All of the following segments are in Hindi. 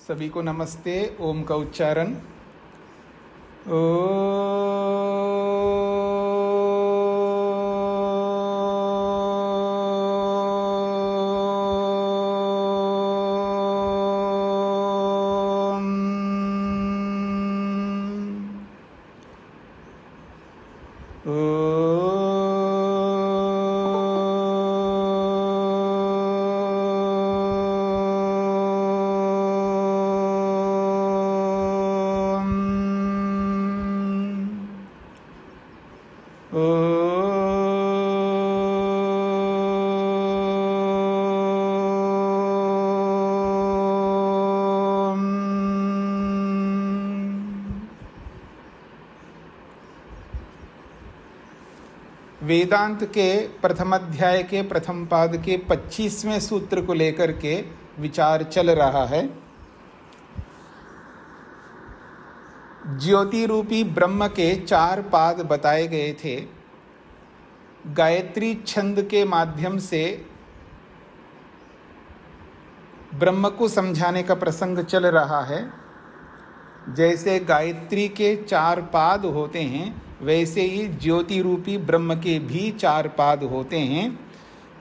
सभी को नमस्ते। ओम का उच्चारण ओ वेदांत के प्रथम अध्याय के प्रथम पाद के 25वें सूत्र को लेकर के विचार चल रहा है। ज्योति रूपी ब्रह्म के 4 पाद बताए गए थे। गायत्री छंद के माध्यम से ब्रह्म को समझाने का प्रसंग चल रहा है। जैसे गायत्री के 4 पाद होते हैं, वैसे ही ज्योति रूपी ब्रह्म के भी 4 पाद होते हैं।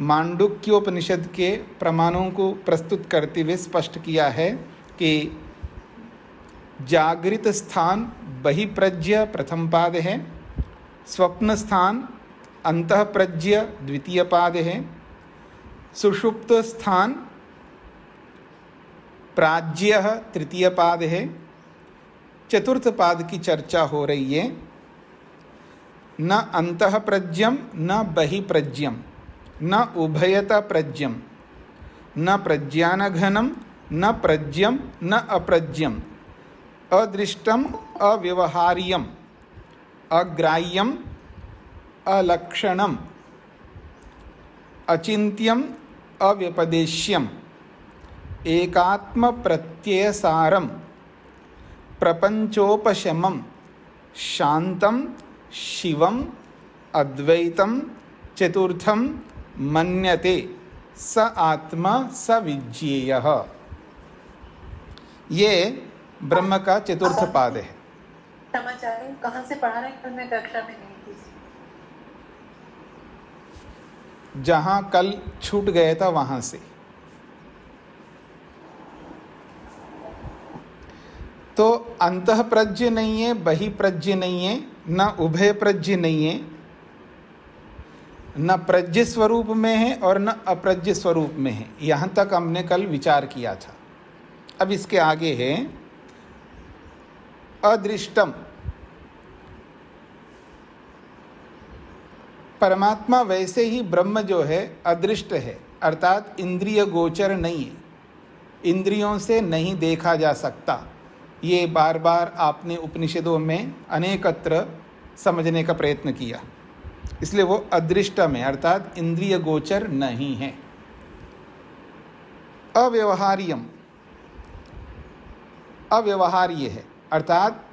मांडुक्योपनिषद के प्रमाणों को प्रस्तुत करते हुए स्पष्ट किया है कि जागृत स्थान बहिप्रज्य प्रथम पाद है, स्वप्न स्थान अंतःप्रज्य द्वितीय पाद है, सुषुप्त स्थान प्राज्य तृतीय पाद है। चतुर्थ पाद की चर्चा हो रही है। न अंतःप्रज्यम न बहिप्रज्यम न उभयता प्रज्यम न प्रज्ञानघनम न प्रज्यम न अप्रज्यम अदृष्टम अव्यवहार्यम अग्राह्यम अलक्षणम अचिन्त्यम अव्यपदेश्यम एकात्म प्रत्ययसारम प्रपंचोपशमम शांतम शिवम अद्वैतम चतुर्थम मन्यते स आत्मा स विज्ञेयः। ये ब्रह्म का चतुर्थ पाद है। समाचार कहाँ से पढ़ा रहे हैं? मैं कक्षा में नहीं थी। जहाँ कल छूट गया था वहाँ से। तो अंतःप्रज्य नहीं है, बहिप्रज्य नहीं है, न उभय प्रज्य नहीं है, न प्रज्य स्वरूप में है और न अप्रज्य स्वरूप में है। यहाँ तक हमने कल विचार किया था। अब इसके आगे है अदृष्टम। परमात्मा वैसे ही ब्रह्म जो है अदृष्ट है, अर्थात इंद्रिय गोचर नहीं है, इंद्रियों से नहीं देखा जा सकता। ये बार बार आपने उपनिषदों में अनेकत्र समझने का प्रयत्न किया। इसलिए वो अदृष्ट में अर्थात इंद्रिय गोचर नहीं है। अव्यवहार्यम, अव्यवहार्य है, अर्थात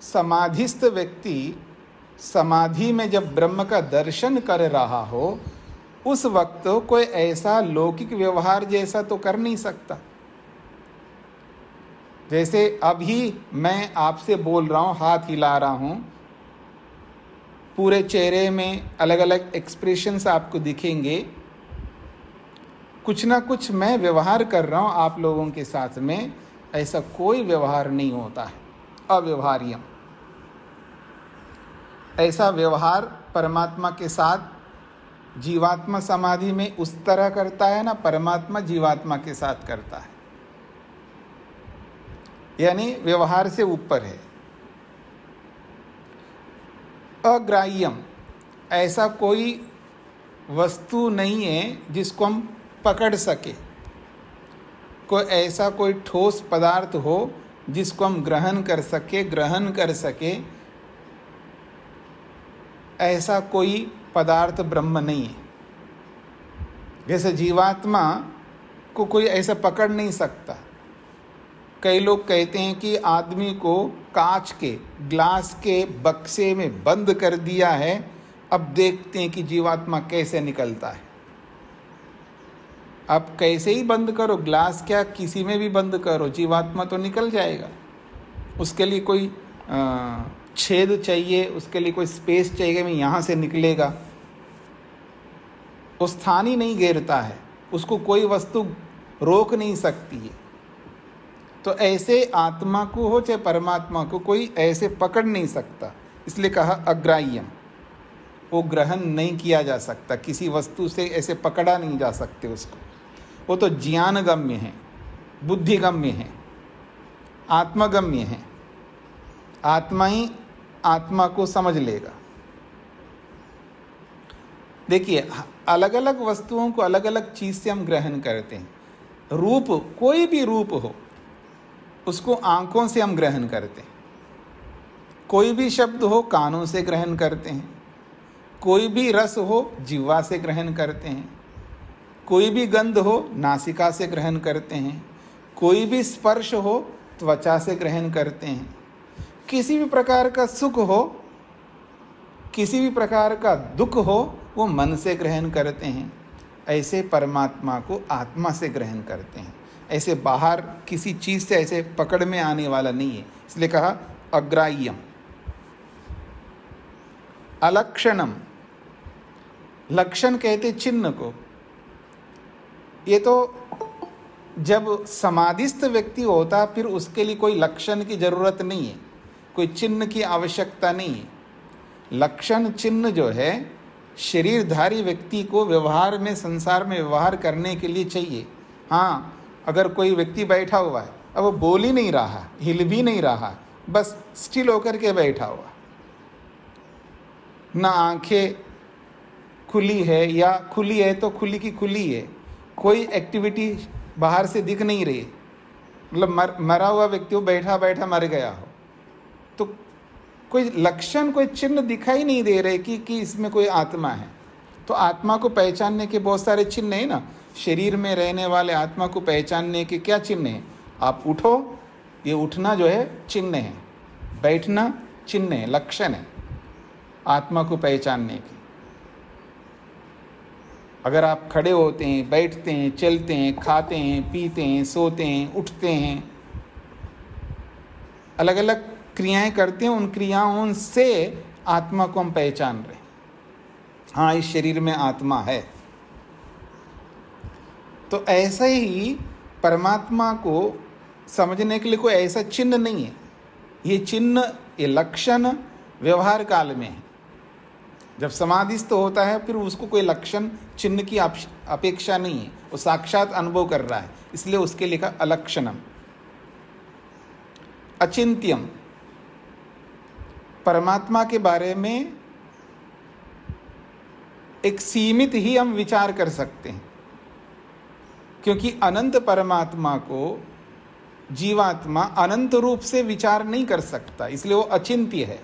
समाधिस्थ व्यक्ति समाधि में जब ब्रह्म का दर्शन कर रहा हो, उस वक्त कोई ऐसा लौकिक व्यवहार जैसा तो कर नहीं सकता। जैसे अभी मैं आपसे बोल रहा हूँ, हाथ हिला रहा हूँ, पूरे चेहरे में अलग अलग एक्सप्रेशंस आपको दिखेंगे। कुछ ना कुछ मैं व्यवहार कर रहा हूँ आप लोगों के साथ में, ऐसा कोई व्यवहार नहीं होता है। अव्यवहार्यम, ऐसा व्यवहार परमात्मा के साथ जीवात्मा समाधि में उस तरह करता है ना, परमात्मा जीवात्मा के साथ करता है, यानी व्यवहार से ऊपर है। अग्राह्यम, ऐसा कोई वस्तु नहीं है जिसको हम पकड़ सके, कोई ऐसा कोई ठोस पदार्थ हो जिसको हम ग्रहण कर सके, ऐसा कोई पदार्थ ब्रह्म नहीं है। जैसे जीवात्मा को कोई ऐसा पकड़ नहीं सकता। कई लोग कहते हैं कि आदमी को कांच के ग्लास के बक्से में बंद कर दिया है, अब देखते हैं कि जीवात्मा कैसे निकलता है। आप कैसे ही बंद करो, ग्लास क्या किसी में भी बंद करो, जीवात्मा तो निकल जाएगा। उसके लिए कोई छेद चाहिए, उसके लिए कोई स्पेस चाहिए, मैं यहाँ से निकलेगा। वो स्थान ही नहीं घेरता है, उसको कोई वस्तु रोक नहीं सकती है। तो ऐसे आत्मा को हो चाहे परमात्मा को कोई ऐसे पकड़ नहीं सकता, इसलिए कहा अग्राह्यम, वो ग्रहण नहीं किया जा सकता, किसी वस्तु से ऐसे पकड़ा नहीं जा सकते उसको। वो तो ज्ञानगम्य है, बुद्धिगम्य है, आत्मगम्य है। आत्मा ही आत्मा को समझ लेगा। देखिए, अलग अलग वस्तुओं को अलग अलग चीज से हम ग्रहण करते हैं। रूप, कोई भी रूप हो, उसको आंखों से हम ग्रहण करते हैं। कोई भी शब्द हो, कानों से ग्रहण करते हैं। कोई भी रस हो, जिह्वा से ग्रहण करते हैं। कोई भी गंध हो, नासिका से ग्रहण करते हैं। कोई भी स्पर्श हो, त्वचा से ग्रहण करते हैं। किसी भी प्रकार का सुख हो, किसी भी प्रकार का दुख हो, वो मन से ग्रहण करते हैं। ऐसे परमात्मा को आत्मा से ग्रहण करते हैं। ऐसे बाहर किसी चीज से ऐसे पकड़ में आने वाला नहीं है, इसलिए कहा अग्राह्यम। अलक्षणम, लक्षण कहते चिन्ह को। ये तो जब समाधिस्थ व्यक्ति होता, फिर उसके लिए कोई लक्षण की जरूरत नहीं है, कोई चिन्ह की आवश्यकता नहीं है। लक्षण चिन्ह जो है शरीरधारी व्यक्ति को व्यवहार में, संसार में व्यवहार करने के लिए चाहिए। हाँ, अगर कोई व्यक्ति बैठा हुआ है, अब वो बोल ही नहीं रहा, हिल भी नहीं रहा, बस स्टिल होकर के बैठा हुआ, ना आंखें खुली है, या खुली है तो खुली की खुली है, कोई एक्टिविटी बाहर से दिख नहीं रही, मतलब मरा हुआ व्यक्ति हो, बैठा बैठा मर गया हो, तो कोई लक्षण, कोई चिन्ह दिखाई नहीं दे रहे कि इसमें कोई आत्मा है। तो आत्मा को पहचानने के बहुत सारे चिन्ह है ना। शरीर में रहने वाले आत्मा को पहचानने के क्या चिन्ह है? आप उठो, ये उठना जो है चिन्ह है, बैठना चिन्ह है, लक्षण है आत्मा को पहचानने के। अगर आप खड़े होते हैं, बैठते हैं, चलते हैं, खाते हैं, पीते हैं, सोते हैं, उठते हैं, अलग अलग क्रियाएं करते हैं, उन क्रियाओं से आत्मा को हम पहचान रहे हैं। हाँ, इस शरीर में आत्मा है। तो ऐसा ही परमात्मा को समझने के लिए कोई ऐसा चिन्ह नहीं है। ये चिन्ह, ये लक्षण व्यवहार काल में है। जब समाधिस्थ होता है, फिर उसको कोई लक्षण चिन्ह की अपेक्षा नहीं है, वो साक्षात अनुभव कर रहा है, इसलिए उसके लिखा अलक्षणम। अचिंत्यम, परमात्मा के बारे में एक सीमित ही हम विचार कर सकते हैं, क्योंकि अनंत परमात्मा को जीवात्मा अनंत रूप से विचार नहीं कर सकता, इसलिए वो अचिंत्य है,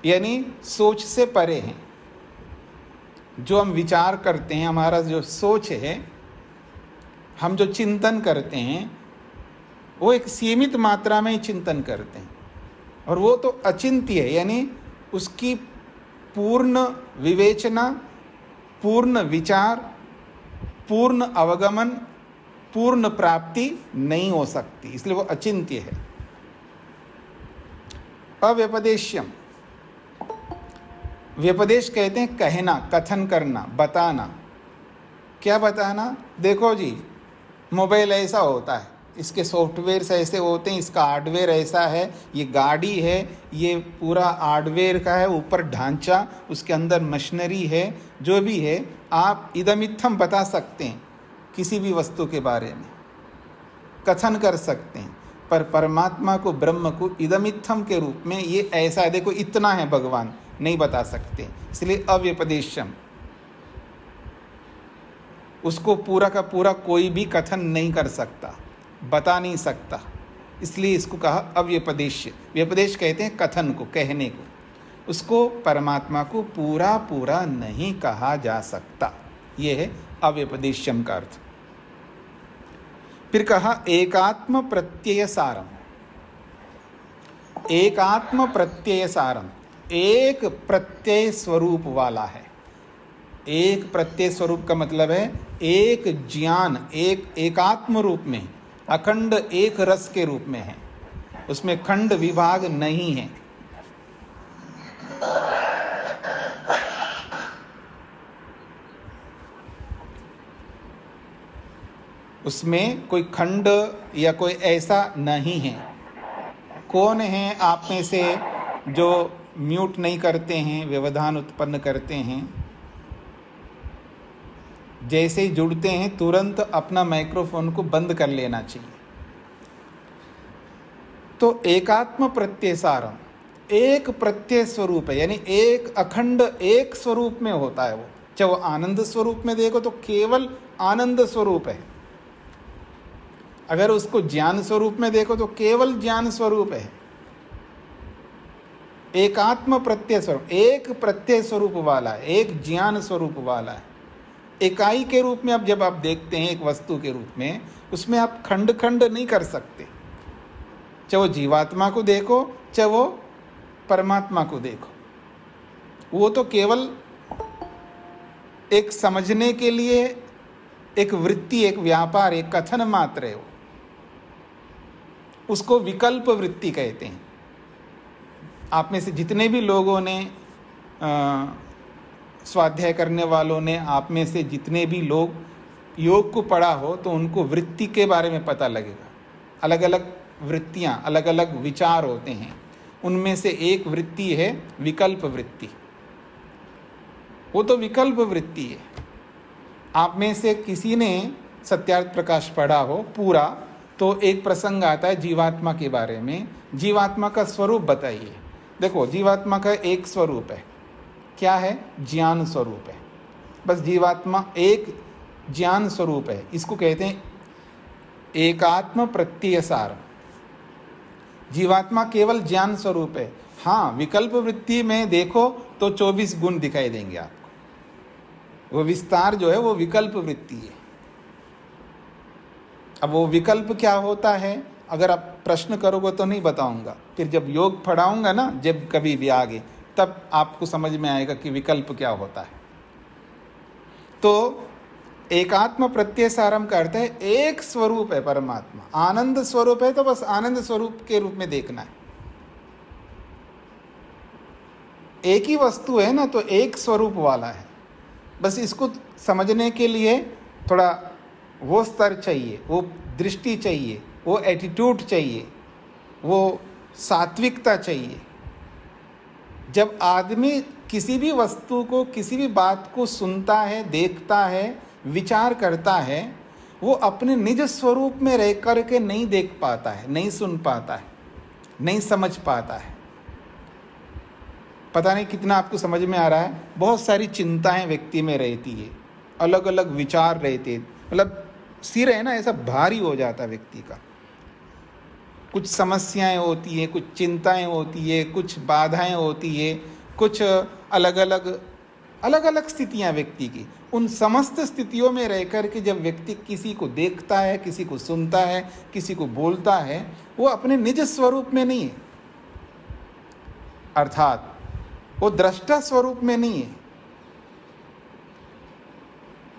यानी सोच से परे है। जो हम विचार करते हैं, हमारा जो सोच है, हम जो चिंतन करते हैं, वो एक सीमित मात्रा में ही चिंतन करते हैं, और वो तो अचिंत्य है, यानी उसकी पूर्ण विवेचना, पूर्ण विचार, पूर्ण अवगमन, पूर्ण प्राप्ति नहीं हो सकती, इसलिए वो अचिंत्य है। अव्यपदेश्यम, व्यपदेश कहते हैं कहना, कथन करना, बताना। क्या बताना? देखो जी, मोबाइल ऐसा होता है, इसके सॉफ्टवेयर ऐसे होते हैं, इसका हार्डवेयर ऐसा है, ये गाड़ी है, ये पूरा हार्डवेयर का है, ऊपर ढांचा, उसके अंदर मशीनरी है, जो भी है आप इदमित्थम बता सकते हैं किसी भी वस्तु के बारे में, कथन कर सकते हैं। पर परमात्मा को, ब्रह्म को इदमित्थम के रूप में ये ऐसा है, देखो इतना है भगवान, नहीं बता सकते, इसलिए अव्यपदेशम। उसको पूरा का पूरा कोई भी कथन नहीं कर सकता, बता नहीं सकता, इसलिए इसको कहा अव्यपदेश्य। व्यपदेश कहते हैं कथन को, कहने को। उसको परमात्मा को पूरा पूरा नहीं कहा जा सकता, यह है अव्यपदेश्यम का अर्थ। फिर कहा एकात्म प्रत्यय सारम। एकात्म प्रत्यय सारम, एक प्रत्यय स्वरूप वाला है। एक प्रत्यय स्वरूप का मतलब है एक ज्ञान, एक एकात्म रूप में, अखंड एक रस के रूप में है, उसमें खंड विभाग नहीं है। उसमें कोई खंड या कोई ऐसा नहीं है। कौन है आप में से जो म्यूट नहीं करते हैं, व्यवधान उत्पन्न करते हैं? जैसे ही जुड़ते हैं तुरंत अपना माइक्रोफोन को बंद कर लेना चाहिए। तो एकात्म प्रत्यय सारम एक प्रत्यय स्वरूप है, यानी एक अखंड एक स्वरूप में होता है वो। चाहे वो आनंद स्वरूप में देखो तो केवल आनंद स्वरूप है, अगर उसको ज्ञान स्वरूप में देखो तो केवल ज्ञान स्वरूप है। एकात्म प्रत्यय स्वरूप, एक प्रत्यय स्वरूप वाला है, एक ज्ञान स्वरूप वाला है। इकाई के रूप में अब जब आप देखते हैं एक वस्तु के रूप में, उसमें आप खंड खंड नहीं कर सकते। चाहे वो जीवात्मा को देखो, चाहे वो परमात्मा को देखो, वो तो केवल एक समझने के लिए एक वृत्ति, एक व्यापार, एक कथन मात्र है। उसको विकल्प वृत्ति कहते हैं। आप में से जितने भी लोगों ने स्वाध्याय करने वालों ने, आप में से जितने भी लोग योग को पढ़ा हो तो उनको वृत्ति के बारे में पता लगेगा। अलग अलग वृत्तियां, अलग अलग विचार होते हैं, उनमें से एक वृत्ति है विकल्प वृत्ति। वो तो विकल्प वृत्ति है। आप में से किसी ने सत्यार्थ प्रकाश पढ़ा हो पूरा, तो एक प्रसंग आता है जीवात्मा के बारे में। जीवात्मा का स्वरूप बताइए। देखो, जीवात्मा का एक स्वरूप है, क्या है? ज्ञान स्वरूप है। बस जीवात्मा एक ज्ञान स्वरूप है, इसको कहते हैं एकात्म प्रत्यय सार। जीवात्मा केवल ज्ञान स्वरूप है। हाँ, विकल्प वृत्ति में देखो तो 24 गुण दिखाई देंगे आपको। वो विस्तार जो है वो विकल्प वृत्ति है। अब वो विकल्प क्या होता है, अगर आप प्रश्न करोगे तो नहीं बताऊंगा, फिर जब योग पढ़ाऊंगा ना, जब कभी भी आगे, तब आपको समझ में आएगा कि विकल्प क्या होता है। तो एकात्म प्रत्यय सारम का अर्थ है एक स्वरूप है परमात्मा, आनंद स्वरूप है, तो बस आनंद स्वरूप के रूप में देखना है। एक ही वस्तु है ना, तो एक स्वरूप वाला है। बस इसको समझने के लिए थोड़ा वो स्तर चाहिए, वो दृष्टि चाहिए, वो एटीट्यूड चाहिए, वो सात्विकता चाहिए। जब आदमी किसी भी वस्तु को, किसी भी बात को सुनता है, देखता है, विचार करता है, वो अपने निज स्वरूप में रह कर के नहीं देख पाता है, नहीं सुन पाता है, नहीं समझ पाता है। पता नहीं कितना आपको समझ में आ रहा है। बहुत सारी चिंताएं व्यक्ति में रहती है, अलग अलग विचार रहते, मतलब सिर है ना ऐसा भारी हो जाता है व्यक्ति का। कुछ समस्याएं होती है, कुछ चिंताएं होती है, कुछ बाधाएं होती है, कुछ अलग अलग स्थितियां व्यक्ति की। उन समस्त स्थितियों में रहकर के जब व्यक्ति किसी को देखता है, किसी को सुनता है, किसी को बोलता है, वो अपने निज स्वरूप में नहीं है, अर्थात वो दृष्टा स्वरूप में नहीं है,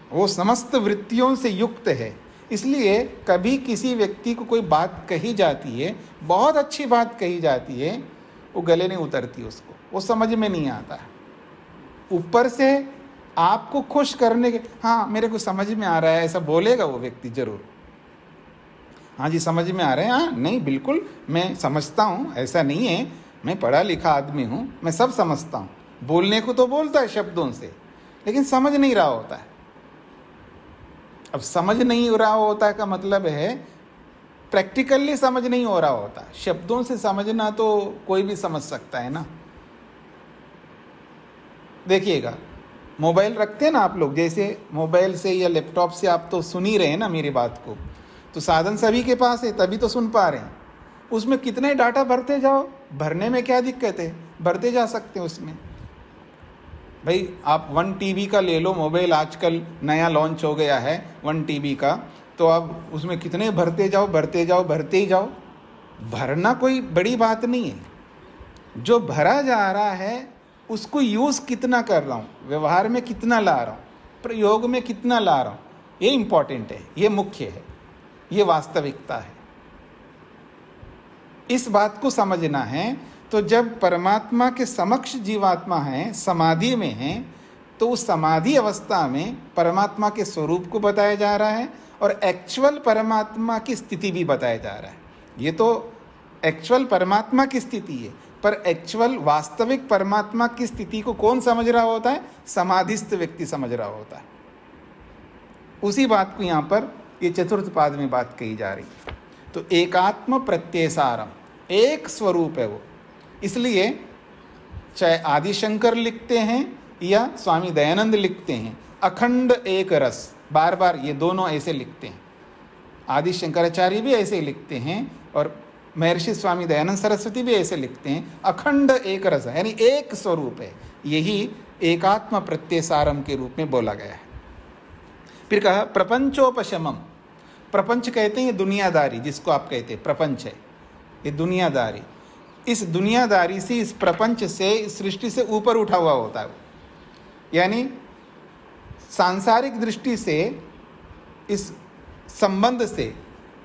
वो समस्त वृत्तियों से युक्त है। इसलिए कभी किसी व्यक्ति को कोई बात कही जाती है, बहुत अच्छी बात कही जाती है, वो गले नहीं उतरती, उसको वो समझ में नहीं आता है। ऊपर से आपको खुश करने के, हाँ मेरे को समझ में आ रहा है, ऐसा बोलेगा वो व्यक्ति जरूर। हाँ जी समझ में आ रहा है, हाँ नहीं बिल्कुल मैं समझता हूँ, ऐसा नहीं है, मैं पढ़ा लिखा आदमी हूँ, मैं सब समझता हूँ। बोलने को तो बोलता है शब्दों से, लेकिन समझ नहीं रहा होता है। अब समझ नहीं हो रहा होता है का मतलब है प्रैक्टिकली समझ नहीं हो रहा होता। शब्दों से समझना तो कोई भी समझ सकता है ना। देखिएगा, मोबाइल रखते हैं ना आप लोग, जैसे मोबाइल से या लैपटॉप से आप तो सुन ही रहे हैं ना मेरी बात को, तो साधन सभी के पास है, तभी तो सुन पा रहे हैं। उसमें कितने डाटा भरते जाओ, भरने में क्या दिक्कत है, भरते जा सकते हैं उसमें। भाई आप 1 TB का ले लो मोबाइल, आजकल नया लॉन्च हो गया है 1 TB का, तो अब उसमें कितने भरते जाओ, भरते जाओ, भरते ही जाओ। भरना कोई बड़ी बात नहीं है। जो भरा जा रहा है उसको यूज़ कितना कर रहा हूँ, व्यवहार में कितना ला रहा हूँ, प्रयोग में कितना ला रहा हूँ, ये इम्पॉर्टेंट है, ये मुख्य है, ये वास्तविकता है। इस बात को समझना है। तो जब परमात्मा के समक्ष जीवात्मा है, समाधि में है, तो उस समाधि अवस्था में परमात्मा के स्वरूप को बताया जा रहा है और एक्चुअल परमात्मा की स्थिति भी बताया जा रहा है। ये तो एक्चुअल परमात्मा की स्थिति है, पर एक्चुअल वास्तविक परमात्मा की स्थिति को कौन समझ रहा होता है? समाधिस्थ व्यक्ति समझ रहा होता है। उसी बात को यहाँ पर ये चतुर्थ पाद में बात कही जा रही है। तो एकात्म प्रत्ययसारम, एक स्वरूप है वो। इसलिए चाहे आदि शंकर लिखते हैं या स्वामी दयानंद लिखते हैं, अखंड एक रस, बार बार ये दोनों ऐसे लिखते हैं। आदि शंकराचार्य भी ऐसे लिखते हैं और महर्षि स्वामी दयानंद सरस्वती भी ऐसे लिखते हैं, अखंड एक रस, यानी एक स्वरूप है। यही एकात्म प्रत्ययसारम के रूप में बोला गया है। फिर कहा प्रपंचोपशमम, प्रपंच कहते हैं ये दुनियादारी, जिसको आप कहते हैं प्रपंच है, ये दुनियादारी। इस दुनियादारी से, इस प्रपंच से, इस सृष्टि से ऊपर उठा हुआ होता है। यानी सांसारिक दृष्टि से, इस संबंध से,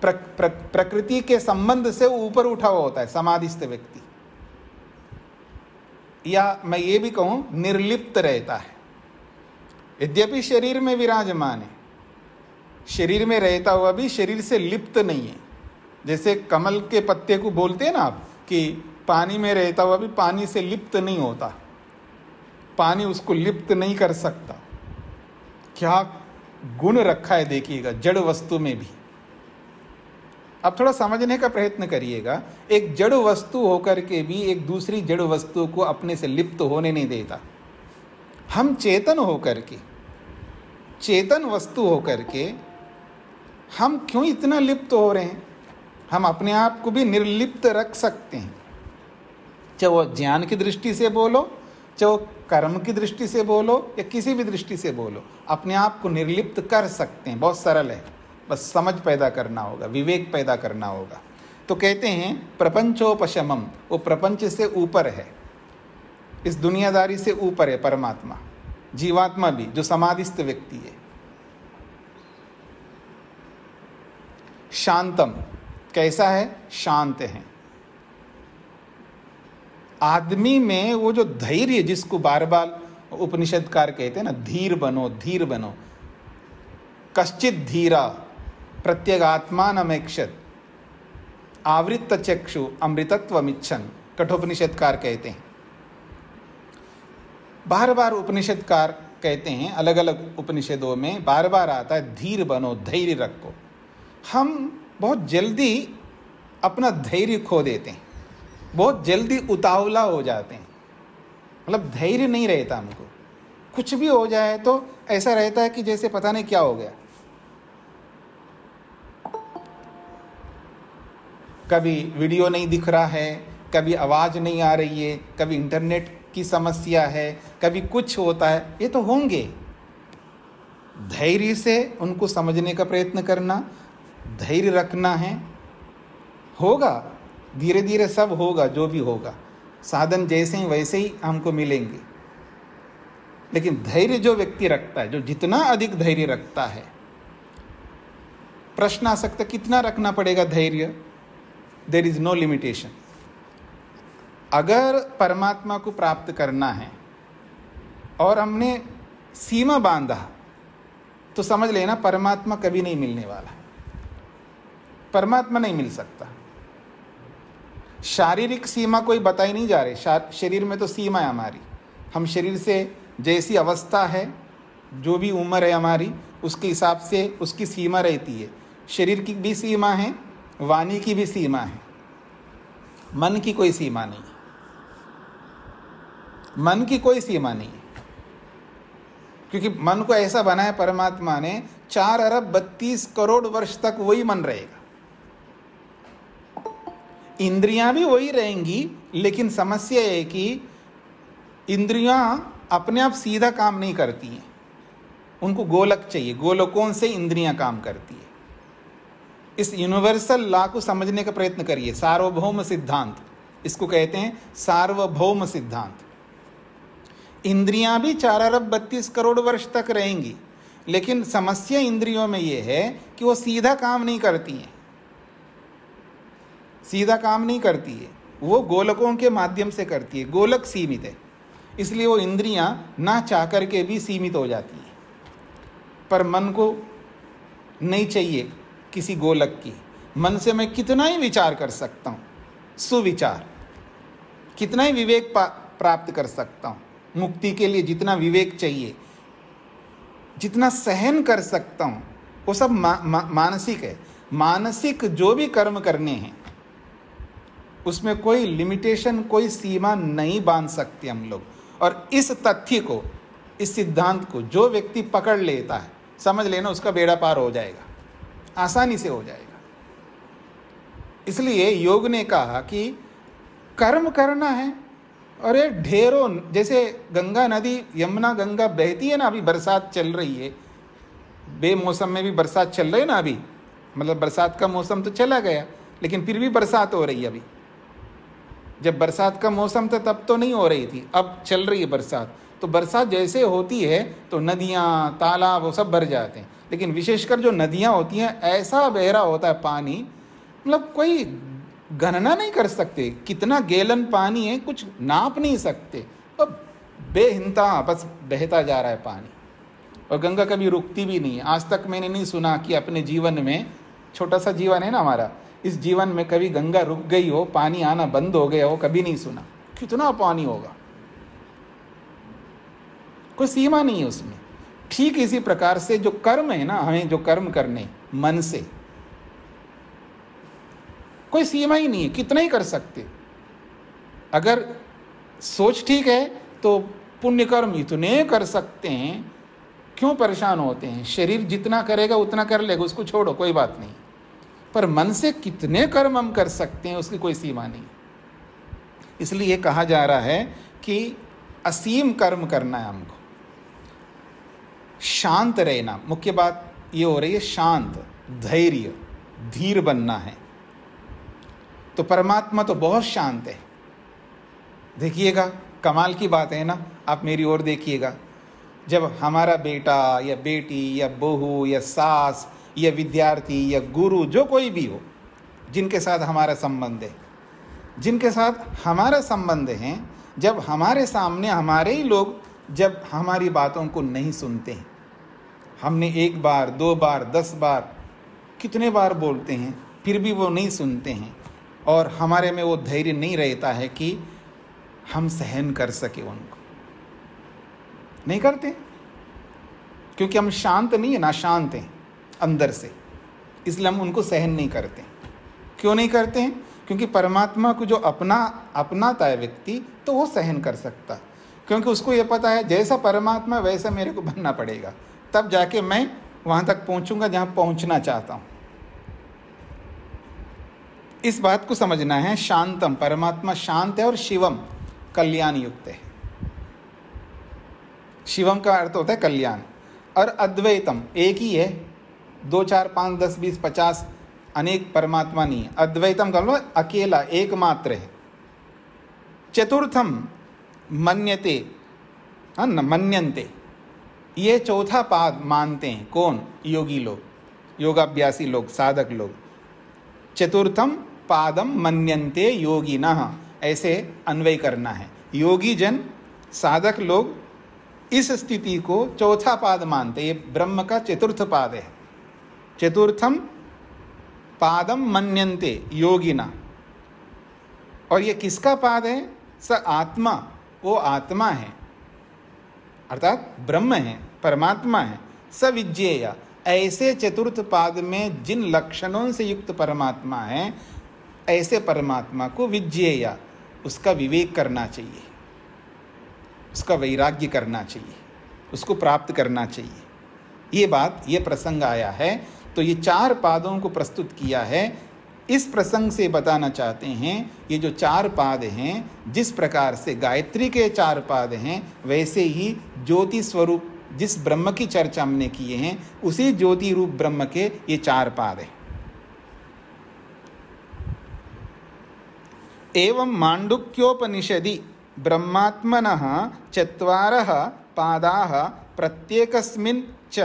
प्रकृति के संबंध से ऊपर उठा हुआ होता है समाधिस्थ व्यक्ति। या मैं ये भी कहूँ निर्लिप्त रहता है। यद्यपि शरीर में विराजमान है, शरीर में रहता हुआ भी शरीर से लिप्त नहीं है। जैसे कमल के पत्ते को बोलते हैं ना आप, कि पानी में रहता हुआ भी पानी से लिप्त नहीं होता, पानी उसको लिप्त नहीं कर सकता। क्या गुण रखा है देखिएगा जड़ वस्तु में भी। अब थोड़ा समझने का प्रयत्न करिएगा। एक जड़ वस्तु होकर के भी एक दूसरी जड़ वस्तु को अपने से लिप्त होने नहीं देता। हम चेतन होकर के, चेतन वस्तु होकर के हम क्यों इतना लिप्त हो रहे हैं? हम अपने आप को भी निर्लिप्त रख सकते हैं। चाहे वो ज्ञान की दृष्टि से बोलो, चाहे वो कर्म की दृष्टि से बोलो, या किसी भी दृष्टि से बोलो, अपने आप को निर्लिप्त कर सकते हैं। बहुत सरल है, बस समझ पैदा करना होगा, विवेक पैदा करना होगा। तो कहते हैं प्रपंचोपशमम, वो प्रपंच से ऊपर है, इस दुनियादारी से ऊपर है परमात्मा, जीवात्मा भी, जो समाधिस्थ व्यक्ति है। शांतम, कैसा है? शांत है। आदमी में वो जो धैर्य, जिसको बार बार उपनिषदकार कहते हैं ना, धीर बनो, धीर बनो। कश्चित धीरा प्रत्यगात्मानमेक्षत आवृत्त चक्षु अमृतत्वमिच्छन, कठोपनिषदकार कहते हैं। बार बार उपनिषदकार कहते हैं, अलग अलग उपनिषदों में बार बार आता है धीर बनो, धैर्य रखो। हम बहुत जल्दी अपना धैर्य खो देते हैं, बहुत जल्दी उतावला हो जाते हैं। मतलब धैर्य नहीं रहता हमको, कुछ भी हो जाए तो ऐसा रहता है कि जैसे पता नहीं क्या हो गया। कभी वीडियो नहीं दिख रहा है, कभी आवाज़ नहीं आ रही है, कभी इंटरनेट की समस्या है, कभी कुछ होता है। ये तो होंगे। धैर्य से उनको समझने का प्रयत्न करना, धैर्य रखना है। होगा, धीरे धीरे सब होगा, जो भी होगा। साधन जैसे ही वैसे ही हमको मिलेंगे। लेकिन धैर्य जो व्यक्ति रखता है, जो जितना अधिक धैर्य रखता है, प्रश्न आ सकता है कितना रखना पड़ेगा धैर्य? There is no limitation. अगर परमात्मा को प्राप्त करना है और हमने सीमा बांधा, तो समझ लेना परमात्मा कभी नहीं मिलने वाला। परमात्मा नहीं मिल सकता। शारीरिक सीमा कोई बताई नहीं जा रही। शरीर में तो सीमा है हमारी। हम शरीर से जैसी अवस्था है, जो भी उम्र है हमारी, उसके हिसाब से उसकी सीमा रहती है। शरीर की भी सीमा है, वाणी की भी सीमा है, मन की कोई सीमा नहीं। मन की कोई सीमा नहीं, क्योंकि मन को ऐसा बनाया परमात्मा ने, 4,32,00,00,000 वर्ष तक वही मन रहेगा। इंद्रियां भी वही रहेंगी, लेकिन समस्या है कि इंद्रियां अपने आप सीधा काम नहीं करती हैं, उनको गोलक चाहिए। गोलकों से इंद्रियां काम करती है। इस यूनिवर्सल लॉ को समझने का प्रयत्न करिए। सार्वभौम सिद्धांत, इसको कहते हैं सार्वभौम सिद्धांत। इंद्रियां भी 4 अरब 32 करोड़ वर्ष तक रहेंगी, लेकिन समस्या इंद्रियों में यह है कि वो सीधा काम नहीं करती हैं, सीधा काम नहीं करती है, वो गोलकों के माध्यम से करती है। गोलक सीमित है, इसलिए वो इंद्रियां ना चाह करके भी सीमित हो जाती हैं। पर मन को नहीं चाहिए किसी गोलक की। मन से मैं कितना ही विचार कर सकता हूँ, सुविचार, कितना ही विवेक प्राप्त कर सकता हूँ। मुक्ति के लिए जितना विवेक चाहिए, जितना सहन कर सकता हूँ, वो सब मानसिक है। मानसिक जो भी कर्म करने हैं उसमें कोई लिमिटेशन, कोई सीमा नहीं बांध सकते हम लोग। और इस तथ्य को, इस सिद्धांत को जो व्यक्ति पकड़ लेता है, समझ लेना उसका बेड़ा पार हो जाएगा, आसानी से हो जाएगा। इसलिए योग ने कहा कि कर्म करना है। और ये ढेरों, जैसे गंगा नदी, यमुना गंगा बहती है ना, अभी बरसात चल रही है, बेमौसम में भी बरसात चल रही है ना अभी, मतलब बरसात का मौसम तो चला गया लेकिन फिर भी बरसात हो रही है अभी। जब बरसात का मौसम था तब तो नहीं हो रही थी, अब चल रही है बरसात। तो बरसात जैसे होती है तो नदियाँ, तालाब वो सब भर जाते हैं। लेकिन विशेषकर जो नदियाँ होती हैं, ऐसा बहरा होता है पानी, मतलब कोई गणना नहीं कर सकते कितना गैलन पानी है, कुछ नाप नहीं सकते। अब बेहिंता बस बहता जा रहा है पानी। और गंगा कभी रुकती भी नहीं है। आज तक मैंने नहीं सुना कि अपने जीवन में, छोटा सा जीवन है ना हमारा, इस जीवन में कभी गंगा रुक गई हो, पानी आना बंद हो गया हो, कभी नहीं सुना। कितना पानी होगा, कोई सीमा नहीं है उसमें। ठीक इसी प्रकार से जो कर्म है ना, हमें जो कर्म करने मन से, कोई सीमा ही नहीं है, कितना ही कर सकते। अगर सोच ठीक है तो पुण्य कर्म इतने कर सकते हैं, क्यों परेशान होते हैं। शरीर जितना करेगा उतना कर लेगा, उसको छोड़ो, कोई बात नहीं। पर मन से कितने कर्म हम कर सकते हैं, उसकी कोई सीमा नहीं। इसलिए कहा जा रहा है कि असीम कर्म करना है हमको, शांत रहना। मुख्य बात ये हो रही है शांत, धैर्य, धीर बनना है। तो परमात्मा तो बहुत शांत है। देखिएगा, कमाल की बात है ना, आप मेरी ओर देखिएगा। जब हमारा बेटा या बेटी या बहू या सास या विद्यार्थी या गुरु, जो कोई भी हो, जिनके साथ हमारा संबंध है, जिनके साथ हमारा संबंध है, जब हमारे सामने हमारे ही लोग जब हमारी बातों को नहीं सुनते हैं, हमने 1 बार 2 बार 10 बार कितने बार बोलते हैं, फिर भी वो नहीं सुनते हैं, और हमारे में वो धैर्य नहीं रहता है कि हम सहन कर सके, उनको नहीं करते, क्योंकि हम शांत नहीं है ना, शांत हैं अंदर से, इसलिए हम उनको सहन नहीं करते। क्यों नहीं करते हैं? क्योंकि परमात्मा को जो अपनाता है व्यक्ति, तो वो सहन कर सकता, क्योंकि उसको ये पता है जैसा परमात्मा वैसा मेरे को बनना पड़ेगा, तब जाके मैं वहाँ तक पहुँचूंगा जहाँ पहुँचना चाहता हूँ। इस बात को समझना है। शांतम, परमात्मा शांत है, और शिवम कल्याण युक्त है। शिवम का अर्थ होता है कल्याण, और अद्वैतम एक ही है, 2 4 5 10 20 50 अनेक परमात्मा नहीं है। अद्वैतम का मतलब अकेला, एकमात्र है। चतुर्थम मन्यते, मन्यन्ते, ये चौथा पाद मानते हैं। कौन? योगी लोग, योगाभ्यासी लोग, साधक लोग। चतुर्थम पादम मन्यन्ते योगिनः, ऐसे अन्वय करना है। योगी जन, साधक लोग इस स्थिति को चौथा पाद मानते, ये ब्रह्म का चतुर्थ पाद है। चतुर्थम पादम मन्यन्ते योगिना। और ये किसका पाद है? स आत्मा, वो आत्मा है, अर्थात ब्रह्म है, परमात्मा है। स विज्ञेय, ऐसे चतुर्थ पाद में जिन लक्षणों से युक्त परमात्मा है, ऐसे परमात्मा को विज्ञेय, उसका विवेक करना चाहिए, उसका वैराग्य करना चाहिए, उसको प्राप्त करना चाहिए। ये बात, ये प्रसंग आया है, तो ये 4 पादों को प्रस्तुत किया है। इस प्रसंग से बताना चाहते हैं, ये जो 4 पाद हैं, जिस प्रकार से गायत्री के 4 पाद हैं, वैसे ही ज्योति स्वरूप जिस ब्रह्म की चर्चा हमने किए हैं, उसी ज्योति रूप ब्रह्म के ये 4 पाद हैं। एवं मांडुक्योपनिषदि ब्रह्मात्मनः चत्वारः पादाः प्रत्येकस्मिन् च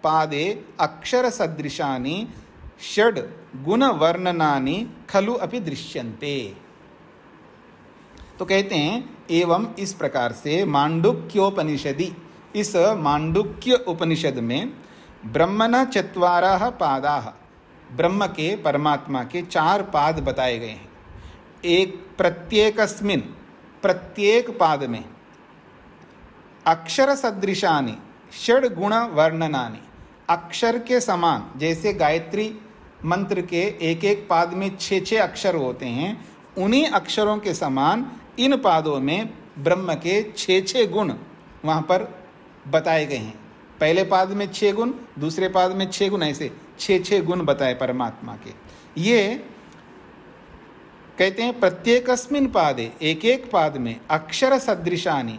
पादे अक्षरसदृशानि षड् गुणवर्णनानि खलु अपि दृश्यन्ते। तो कहते हैं एवं इस प्रकार से मांडुक्योपनिषदि, इस मांडुक्य उपनिषद में ब्रह्मण चत्वारः पादाः, ब्रह्म के परमात्मा के 4 पाद बताए गए हैं। एक प्रत्येकस्मिन्, प्रत्येक पाद में, अक्षर सदृशानि षड् गुण वर्णनानि, अक्षर के समान, जैसे गायत्री मंत्र के एक एक पाद में 6 अक्षर होते हैं, उन्हीं अक्षरों के समान इन पादों में ब्रह्म के 6 गुण वहाँ पर बताए गए हैं। पहले पाद में 6 गुण, दूसरे पाद में 6 गुण, ऐसे 6 गुण बताए परमात्मा के। ये कहते हैं प्रत्येकस्मिन् पादे, एक एक पाद में अक्षर सदृशानि,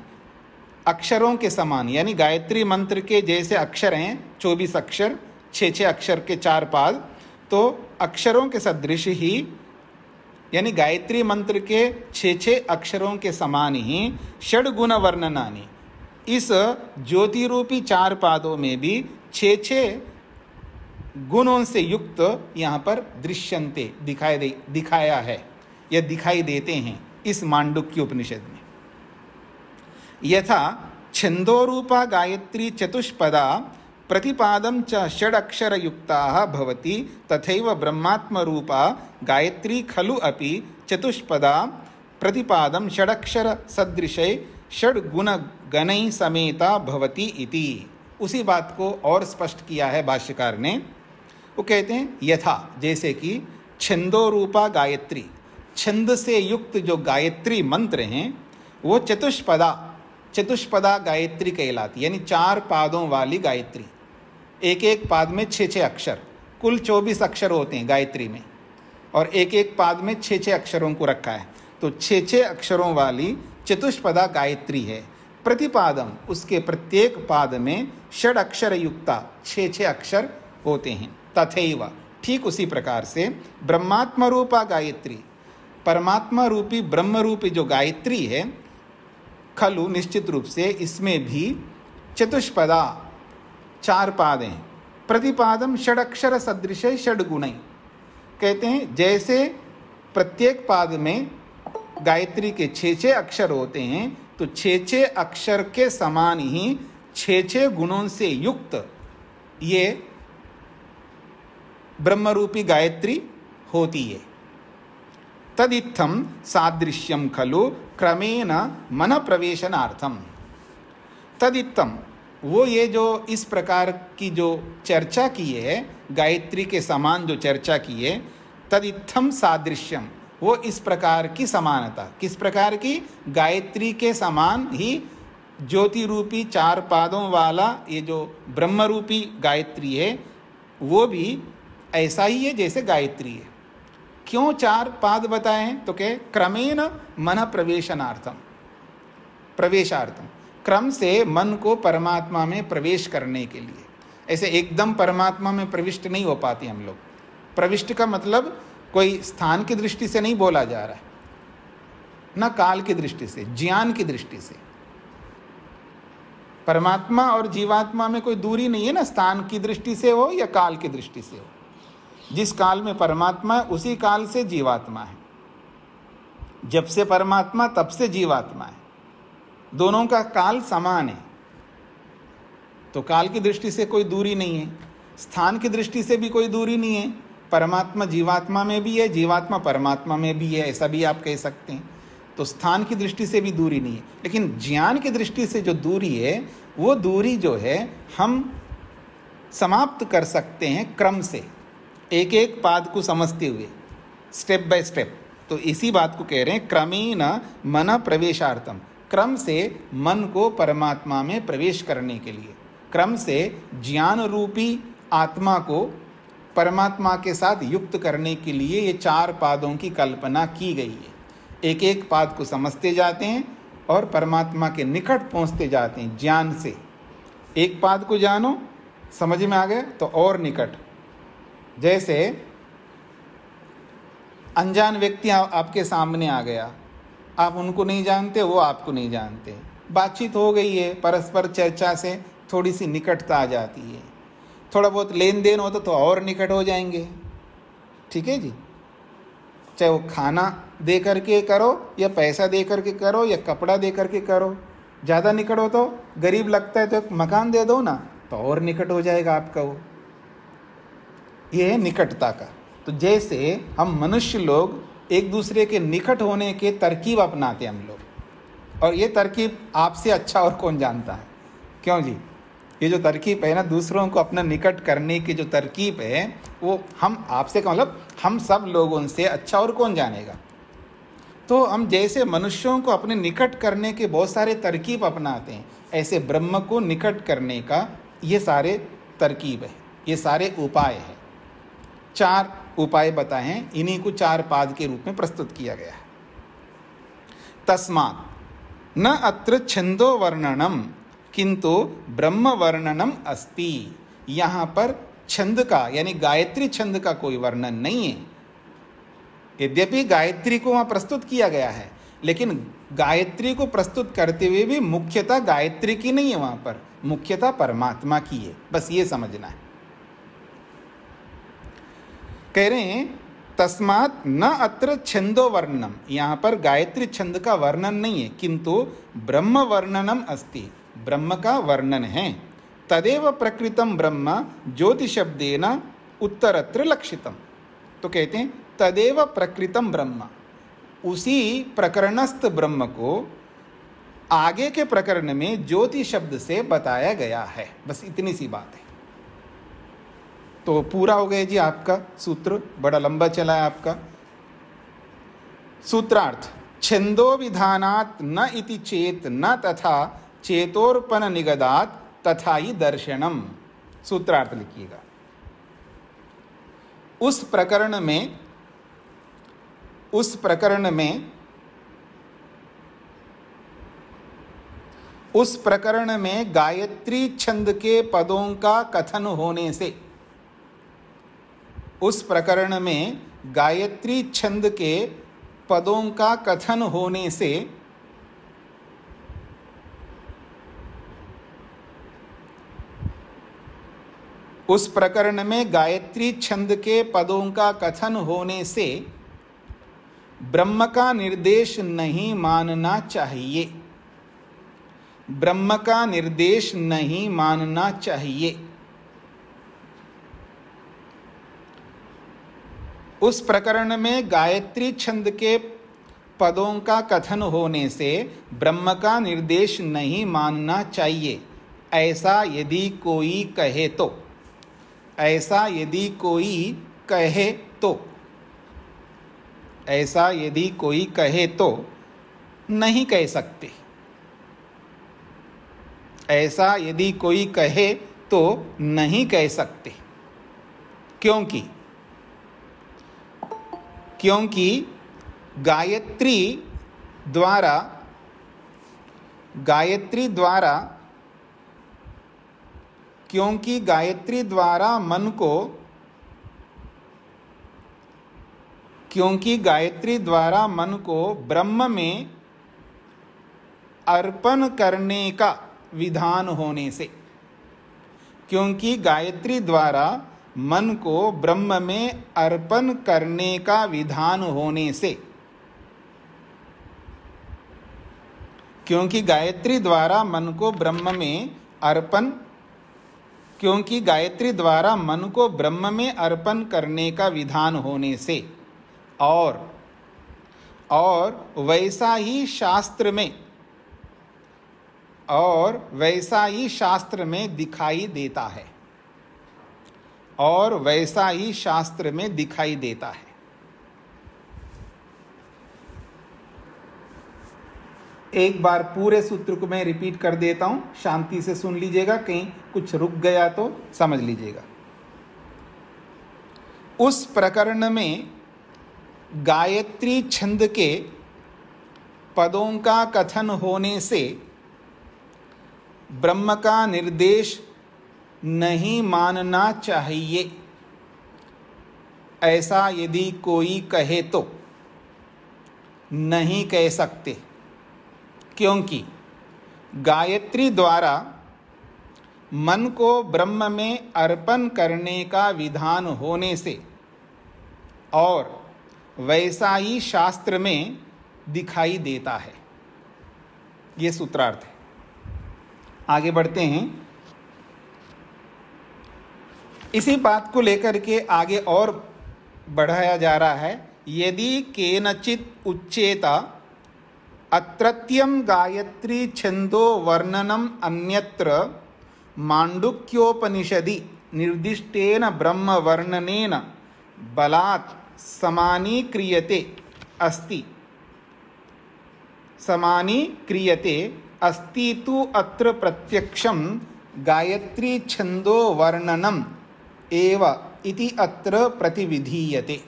अक्षरों के समान, यानी गायत्री मंत्र के जैसे अक्षर हैं 24 अक्षर, 6 अक्षर के 4 पाद, तो अक्षरों के सदृश ही, यानी गायत्री मंत्र के 6 अक्षरों के समान ही षड् गुण वर्णनानि, इस ज्योति रूपी 4 पादों में भी 6 गुणों से युक्त यहाँ पर दृश्यन्ते, दिखाया है या दिखाई देते हैं इस मांडुक्य उपनिषद में। यथा छंदोरूपा गायत्री चतुष्पदा प्रतिपादं च षडक्षर युक्ताः भवति तथैव ब्रह्मात्मरूपा गायत्री खलु अपि चतुष्पदा प्रतिपादं षडक्षर सदृशै षड् गुण गणैः समेता भवति इति। उसी बात को और स्पष्ट किया है भाष्यकार ने। वो कहते हैं यथा, जैसे कि छंदोरूपा गायत्री, छंद से युक्त जो गायत्री मंत्र हैं वो चतुष्पदा गायत्री कहलाती, यानी 4 पादों वाली गायत्री। एक एक पाद में 6 अक्षर, कुल 24 अक्षर होते हैं गायत्री में, और एक एक पाद में 6 अक्षरों को रखा है, तो 6 अक्षरों वाली चतुष्पदा गायत्री है। प्रतिपादम, उसके प्रत्येक पाद में षड अक्षर युक्ता 6 अक्षर होते हैं। तथैव, ठीक उसी प्रकार से ब्रह्मात्म रूपा गायत्री, परमात्मा रूपी ब्रह्म रूपी जो गायत्री है, खलु निश्चित रूप से इसमें भी चतुष्पदा 4 पाद हैं। प्रतिपादम षडक्षर सदृश षड गुण, कहते हैं जैसे प्रत्येक पाद में गायत्री के 6 अक्षर होते हैं, तो 6 अक्षर के समान ही 6 गुणों से युक्त ये ब्रह्मरूपी गायत्री होती है। तदित्थम सादृश्यम खलु क्रमेण मन प्रवेशनार्थम। तदित्थम, वो ये जो इस प्रकार की जो चर्चा की है, गायत्री के समान जो चर्चा की है, तदित्थम सादृश्यम, वो इस प्रकार की समानता, किस प्रकार की? गायत्री के समान ही ज्योति रूपी 4 पादों वाला ये जो ब्रह्म रूपी गायत्री है, वो भी ऐसा ही है जैसे गायत्री है। क्यों 4 पाद बताए हैं? तो क्या? क्रमेण मन प्रवेशनार्थम, प्रवेशार्थम, क्रम से मन को परमात्मा में प्रवेश करने के लिए। ऐसे एकदम परमात्मा में प्रविष्ट नहीं हो पाते हम लोग। प्रविष्ट का मतलब कोई स्थान की दृष्टि से नहीं बोला जा रहा है, न काल की दृष्टि से, ज्ञान की दृष्टि से। परमात्मा और जीवात्मा में कोई दूरी नहीं है ना, स्थान की दृष्टि से हो या काल की दृष्टि से हो। जिस काल में परमात्मा है उसी काल से जीवात्मा है, जब से परमात्मा तब से जीवात्मा है, दोनों का काल समान है। तो काल की दृष्टि से कोई दूरी नहीं है, स्थान की दृष्टि से भी कोई दूरी नहीं है। परमात्मा जीवात्मा में भी है, जीवात्मा परमात्मा में भी है, ऐसा भी आप कह सकते हैं। तो स्थान की दृष्टि से भी दूरी नहीं है, लेकिन ज्ञान की दृष्टि से जो दूरी है, वो दूरी जो है हम समाप्त कर सकते हैं क्रम से, एक एक पाद को समझते हुए, स्टेप बाय स्टेप। तो इसी बात को कह रहे हैं क्रमेण मन प्रवेशार्थम, क्रम से मन को परमात्मा में प्रवेश करने के लिए, क्रम से ज्ञान रूपी आत्मा को परमात्मा के साथ युक्त करने के लिए ये 4 पादों की कल्पना की गई है। एक एक पाद को समझते जाते हैं और परमात्मा के निकट पहुंचते जाते हैं ज्ञान से। एक पाद को जानो, समझ में आ गया तो और निकट। जैसे अनजान व्यक्ति आपके सामने आ गया, आप उनको नहीं जानते, वो आपको नहीं जानते। बातचीत हो गई है, परस्पर चर्चा से थोड़ी सी निकटता आ जाती है, थोड़ा बहुत लेन देन हो तो और निकट हो जाएंगे। ठीक है जी, चाहे वो खाना दे करके करो या पैसा दे करके करो या कपड़ा दे करके करो। ज़्यादा निकट हो तो गरीब लगता है तो एक मकान दे दो ना, तो और निकट हो जाएगा आपका वो। ये है निकटता का। तो जैसे हम मनुष्य लोग एक दूसरे के निकट होने के तरकीब अपनाते हैं हम लोग, और ये तरकीब आपसे अच्छा और कौन जानता है, क्यों जी? ये जो तरकीब है ना, दूसरों को अपना निकट करने की जो तरकीब है, वो हम आपसे का मतलब हम सब लोगों से अच्छा और कौन जानेगा। तो हम जैसे मनुष्यों को अपने निकट करने के बहुत सारे तरकीब अपनाते हैं, ऐसे ब्रह्म को निकट करने का ये सारे तरकीब है, ये सारे उपाय हैं। 4 उपाय बताए हैं, इन्हीं को 4 पाद के रूप में प्रस्तुत किया गया है। तस्मात् न अत्र छंदो वर्णनम किंतु ब्रह्म वर्णनम अस्ति। यहाँ पर छंद का यानी गायत्री छंद का कोई वर्णन नहीं है। यद्यपि गायत्री को वहाँ प्रस्तुत किया गया है, लेकिन गायत्री को प्रस्तुत करते हुए भी मुख्यता गायत्री की नहीं है, वहाँ पर मुख्यता परमात्मा की है। बस ये समझना है। कह रहे हैं तस्मात् न अत्र छंदो वर्णनम, यहाँ पर गायत्री छंद का वर्णन नहीं है, किंतु ब्रह्म वर्णनम अस्ति, ब्रह्म का वर्णन है। तदेव प्रकृतम ब्रह्म ज्योति शब्देन उत्तरत्र लक्षितम। तो कहते हैं तदेव प्रकृतम ब्रह्म, उसी प्रकरणस्थ ब्रह्म को आगे के प्रकरण में ज्योति शब्द से बताया गया है। बस इतनी सी बात है। तो पूरा हो गया जी आपका सूत्र, बड़ा लंबा चला है आपका सूत्रार्थ। छंदो विधानात् न इति चेत न तथा चेतोर्पण निगदात् तथा ही दर्शनम। सूत्रार्थ लिखिएगा। उस प्रकरण में गायत्री छंद के पदों का कथन होने से, उस प्रकरण में गायत्री छंद के पदों का कथन होने से उस प्रकरण में गायत्री छंद के पदों का कथन होने से ब्रह्म का निर्देश नहीं मानना चाहिए। ब्रह्म का निर्देश नहीं मानना चाहिए। उस प्रकरण में गायत्री छंद के पदों का कथन होने से ब्रह्म का निर्देश नहीं मानना चाहिए। ऐसा यदि कोई कहे तो, ऐसा यदि कोई कहे तो, ऐसा यदि कोई कहे तो नहीं कह सकते। ऐसा यदि कोई कहे तो नहीं कह सकते। क्योंकि गायत्री द्वारा मन को ब्रह्म में अर्पण करने का विधान होने से, क्योंकि गायत्री द्वारा मन को ब्रह्म में अर्पण करने का विधान होने से, क्योंकि गायत्री द्वारा मन को ब्रह्म में अर्पण करने का विधान होने से, और वैसा ही शास्त्र में दिखाई देता है। और वैसा ही शास्त्र में दिखाई देता है। एक बार पूरे सूत्र को मैं रिपीट कर देता हूं, शांति से सुन लीजिएगा, कहीं कुछ रुक गया तो समझ लीजिएगा। उस प्रकरण में गायत्री छंद के पदों का कथन होने से ब्रह्म का निर्देश नहीं मानना चाहिए। ऐसा यदि कोई कहे तो, नहीं कह सकते, क्योंकि गायत्री द्वारा मन को ब्रह्म में अर्पण करने का विधान होने से और वैसा ही शास्त्र में दिखाई देता है। ये सूत्रार्थ है। आगे बढ़ते हैं। इसी बात को लेकर के आगे और बढ़ाया जा रहा है। यदि केनचित उच्चेता अत्रत्यम गायत्री छंदो वर्णनम अन्यत्र मांडुक्योपनिषदि निर्दिष्टेन ब्रह्म वर्णनेन बलात् समानीक्रियते अस्ति तु अत्र प्रत्यक्षम गायत्री छंदो वर्णनम एव इति अत्र प्रतिविधीयते।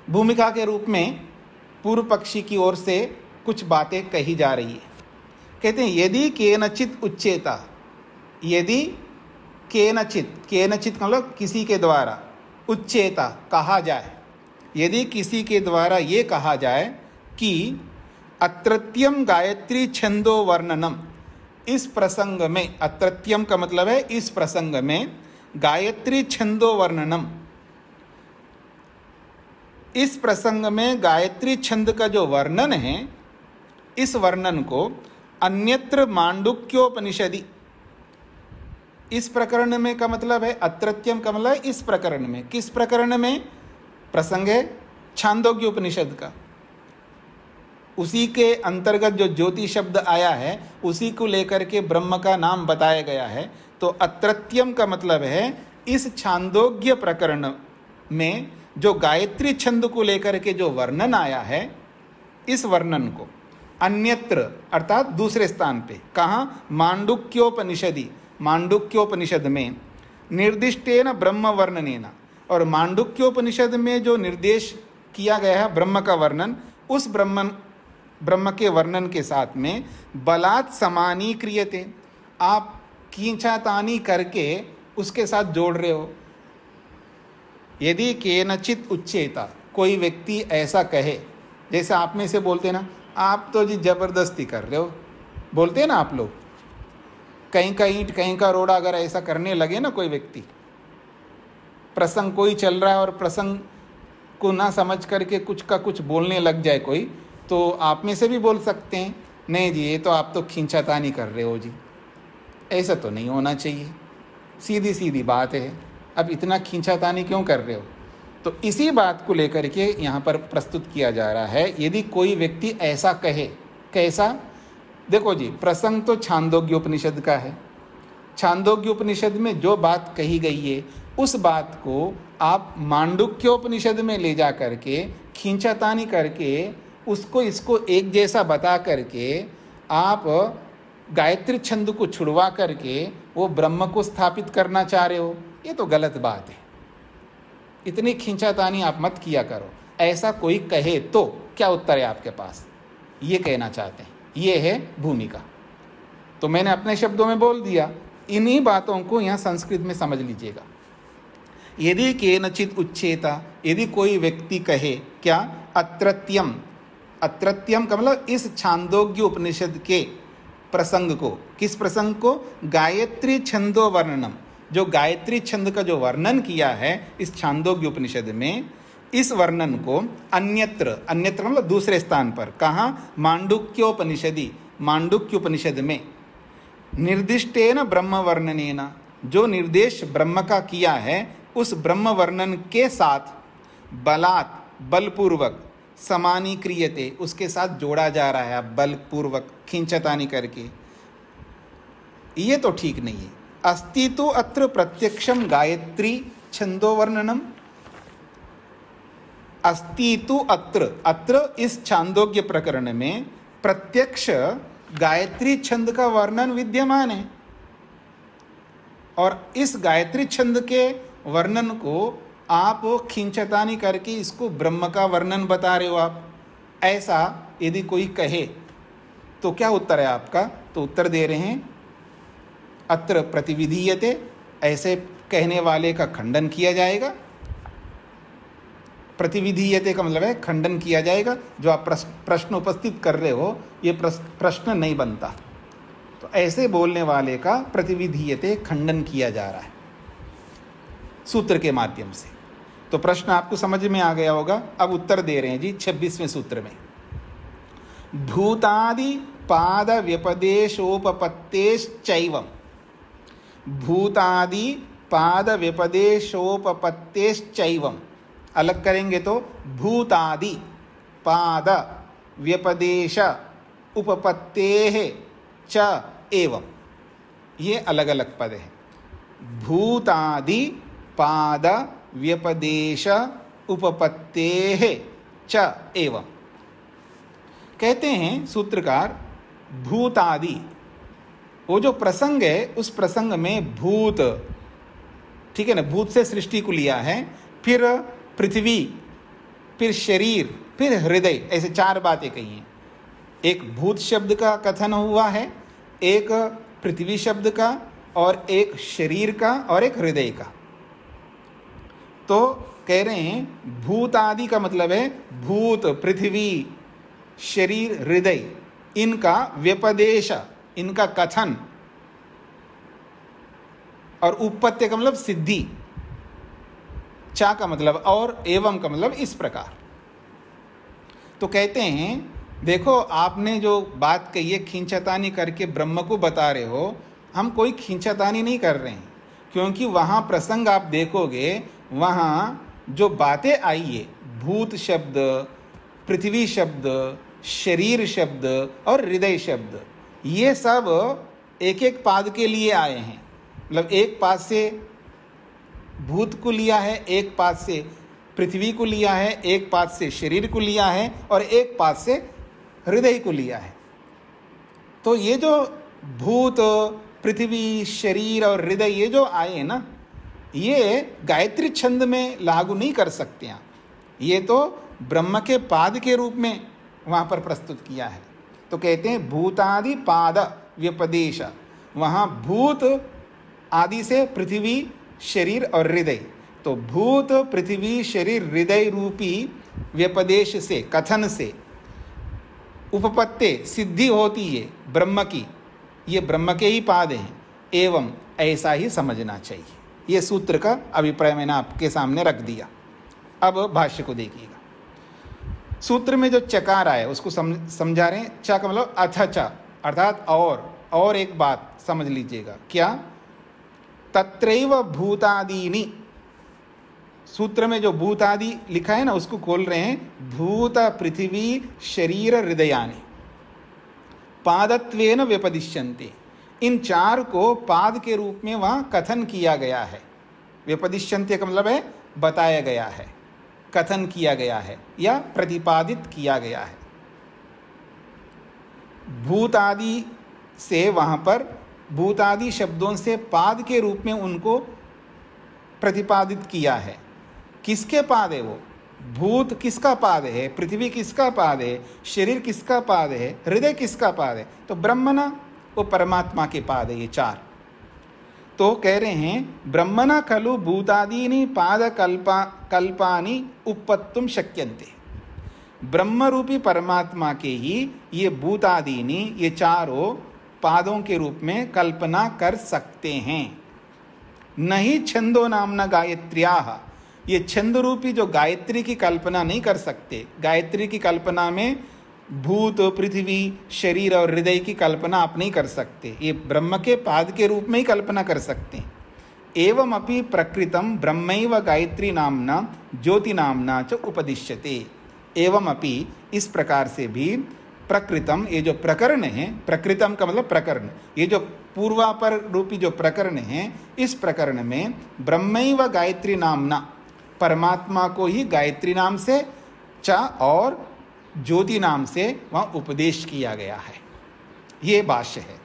भूमिका के रूप में पूर्व पक्षी की ओर से कुछ बातें कही जा रही है। कहते हैं यदि केनचित उच्चेता, यदि केनचित मतलब किसी के द्वारा, उच्चेता कहा जाए, यदि किसी के द्वारा ये कहा जाए कि अत्रत्यम गायत्री छंदो वर्णनम, इस प्रसंग में, अत्रत्यम का मतलब है इस प्रसंग में, गायत्री छंदो वर्णनम, इस प्रसंग में गायत्री छंद का जो वर्णन है, इस वर्णन को अन्यत्र मांडुक्योपनिषदि, इस प्रकरण में का मतलब है, अत्रत्यम का मतलब है इस प्रकरण में। किस प्रकरण में? प्रसंग है छांदोग्य उपनिषद का, उसी के अंतर्गत जो ज्योति शब्द आया है उसी को लेकर के ब्रह्म का नाम बताया गया है। तो अत्रत्यम का मतलब है इस छांदोग्य प्रकरण में जो गायत्री छंद को लेकर के जो वर्णन आया है, इस वर्णन को अन्यत्र अर्थात दूसरे स्थान पे, कहाँ? मांडुक्योपनिषदि, मांडुक्योपनिषद में, निर्दिष्टेन ब्रह्म वर्णनेन, और मांडुक्योपनिषद में जो निर्देश किया गया है ब्रह्म का वर्णन, उस ब्रह्म के वर्णन के साथ में बलात् समानीक्रियते, आप खींचातानी करके उसके साथ जोड़ रहे हो। यदि केनचित उच्चेता, कोई व्यक्ति ऐसा कहे, जैसे आप में से बोलते ना, आप तो जी जबरदस्ती कर रहे हो, बोलते हैं ना आप लोग, कहीं का ईंट कहीं का रोड़ा, अगर ऐसा करने लगे ना कोई व्यक्ति, प्रसंग कोई चल रहा है और प्रसंग को ना समझ करके कुछ का कुछ बोलने लग जाए कोई, तो आप में से भी बोल सकते हैं, नहीं जी ये तो आप तो खींचातानी कर रहे हो जी, ऐसा तो नहीं होना चाहिए, सीधी सीधी बात है, अब इतना खींचातानी क्यों कर रहे हो? तो इसी बात को लेकर के यहाँ पर प्रस्तुत किया जा रहा है। यदि कोई व्यक्ति ऐसा कहे, कैसा? देखो जी, प्रसंग तो छांदोग्य उपनिषद का है, छांदोग्य उपनिषद में जो बात कही गई है उस बात को आप मांडुक्योपनिषद में ले जा करके खींचातानी करके उसको इसको एक जैसा बता करके आप गायत्री छंद को छुड़वा करके वो ब्रह्म को स्थापित करना चाह रहे हो, ये तो गलत बात है। इतनी खींचातानी आप मत किया करो। ऐसा कोई कहे तो क्या उत्तर है आपके पास? ये कहना चाहते हैं, ये है भूमिका। तो मैंने अपने शब्दों में बोल दिया, इन्हीं बातों को यहाँ संस्कृत में समझ लीजिएगा। यदि केनचित उच्चेता, यदि कोई व्यक्ति कहे क्या? अत्रत्यम, अत्रत्यम का मतलब इस छांदोग्य उपनिषद के प्रसंग को, किस प्रसंग को? गायत्री छंदो वर्णनम, जो गायत्री छंद का जो वर्णन किया है इस छांदोग्य उपनिषद में, इस वर्णन को अन्यत्र, अन्यत्र मतलब दूसरे स्थान पर, कहाँ? मांडुक्योपनिषदि, मांडुक्योपनिषद में, निर्दिष्टेन ब्रह्म वर्णनेन, जो निर्देश ब्रह्म का किया है उस ब्रह्म वर्णन के साथ बलात्, बलपूर्वक, समानीक्रियते, उसके साथ जोड़ा जा रहा है, बलपूर्वक खींचतानी करके, ये तो ठीक नहीं है। अस्ति तो अत्र प्रत्यक्षम गायत्री छंदो वर्णनम, अस्ति तो अत्र, अत्र इस छांदोग्य प्रकरण में प्रत्यक्ष गायत्री छंद का वर्णन विद्यमान है, और इस गायत्री छंद के वर्णन को आप खींचतानी करके इसको ब्रह्म का वर्णन बता रहे हो आप। ऐसा यदि कोई कहे तो क्या उत्तर है आपका? तो उत्तर दे रहे हैं अत्र प्रतिविधीयते, ऐसे कहने वाले का खंडन किया जाएगा। प्रतिविधीयते का मतलब है खंडन किया जाएगा। जो आप प्रश्न उपस्थित कर रहे हो ये प्रश्न नहीं बनता। तो ऐसे बोलने वाले का प्रतिविधीयते खंडन किया जा रहा है सूत्र के माध्यम से। तो प्रश्न आपको समझ में आ गया होगा। अब उत्तर दे रहे हैं जी 26वें सूत्र में। भूतादि पाद व्यपदेशोपपत्तेश्चैवम्। भूतादि पाद व्यपदेशोपपत्तेश्चैवम्। अलग करेंगे तो भूतादि पाद व्यपदेश उपपत्तेः च एवं, ये अलग अलग पद है। भूतादि पाद व्यपदेश उपपत्तेः च एवं। कहते हैं सूत्रकार भूतादि, वो जो प्रसंग है उस प्रसंग में भूत, ठीक है ना, भूत से सृष्टि को लिया है, फिर पृथ्वी, फिर शरीर, फिर हृदय, ऐसे 4 बातें कही हैं। एक भूत शब्द का कथन हुआ है, एक पृथ्वी शब्द का, और एक शरीर का, और एक हृदय का। तो कह रहे हैं भूत आदि का मतलब है भूत, पृथ्वी, शरीर, हृदय, इनका व्यपदेश, इनका कथन, और उपपत्ति का मतलब सिद्धि, चा का मतलब और, एवं का मतलब इस प्रकार। तो कहते हैं देखो आपने जो बात कही है खींचतानी करके ब्रह्म को बता रहे हो, हम कोई खींचतानी नहीं कर रहे हैं, क्योंकि वहाँ प्रसंग आप देखोगे, वहाँ जो बातें आई है, भूत शब्द, पृथ्वी शब्द, शरीर शब्द और हृदय शब्द, ये सब एक एक पाद के लिए आए हैं। मतलब एक पाद से भूत को लिया है, एक पाद से पृथ्वी को लिया है, एक पाद से शरीर को लिया है, और एक पाद से हृदय को लिया है। तो ये जो भूत, पृथ्वी, शरीर और हृदय ये जो आए ना, ये गायत्री छंद में लागू नहीं कर सकते हैं। ये तो ब्रह्म के पाद के रूप में वहाँ पर प्रस्तुत किया है। तो कहते हैं भूतादि पाद व्यपदेश, वहाँ भूत आदि से पृथ्वी, शरीर और हृदय। तो भूत, पृथ्वी, शरीर, हृदय रूपी व्यपदेश से, कथन से उपपत्ति सिद्धि होती है ब्रह्म की, ये ब्रह्म के ही पाद हैं, एवं ऐसा ही समझना चाहिए। ये सूत्र का अभिप्राय मैंने आपके सामने रख दिया। अब भाष्य को देखिएगा। सूत्र में जो चकार आया उसको समझा रहे हैं। च का मतलब अथ च, अर्थात और एक बात समझ लीजिएगा। क्या? तत्रैव भूतादीनि, सूत्र में जो भूतादि लिखा है ना उसको खोल रहे हैं। भूत, पृथ्वी, शरीर, हृदयानि पादत्वेन व्यपदिश्यन्ते। इन 4 को पाद के रूप में वहाँ कथन किया गया है। व्यपदिश्यन्ते का मतलब है बताया गया है, कथन किया गया है या प्रतिपादित किया गया है। भूतादि से वहाँ पर भूतादि शब्दों से पाद के रूप में उनको प्रतिपादित किया है। किसके पाद है वो? भूत किसका पाद है, पृथ्वी किसका पाद है, शरीर किसका पाद है, हृदय किसका पाद है? तो ब्रह्मणा, वो परमात्मा के पाद है ये 4। तो कह रहे हैं ब्रह्मणा खलु भूतादीनि पाद कल्पानि उपपत्तुम शक्यन्ते। ब्रह्म रूपी परमात्मा के ही ये भूतादीनि, ये 4 पादों के रूप में कल्पना कर सकते हैं। नहीं छंदो नामना गायत्र्याः, ये छंद रूपी जो गायत्री की कल्पना नहीं कर सकते। गायत्री की कल्पना में भूत, पृथ्वी, शरीर और हृदय की कल्पना आप नहीं कर सकते। ये ब्रह्म के पाद के रूप में ही कल्पना कर सकते हैं। एवं अपि प्रकृतम ब्रह्मैव गायत्री नामना ज्योति नामना च उपदिश्यते। एवं अपि, इस प्रकार से भी प्रकृतम, ये जो प्रकरण है, प्रकृतम का मतलब प्रकरण, ये जो पूर्वापर रूपी जो प्रकरण है, इस प्रकरण में ब्रह्मैव गायत्री नामना, परमात्मा को ही गायत्री नाम से, च और ज्योति नाम से वहाँ उपदेश किया गया है। ये भाष्य है।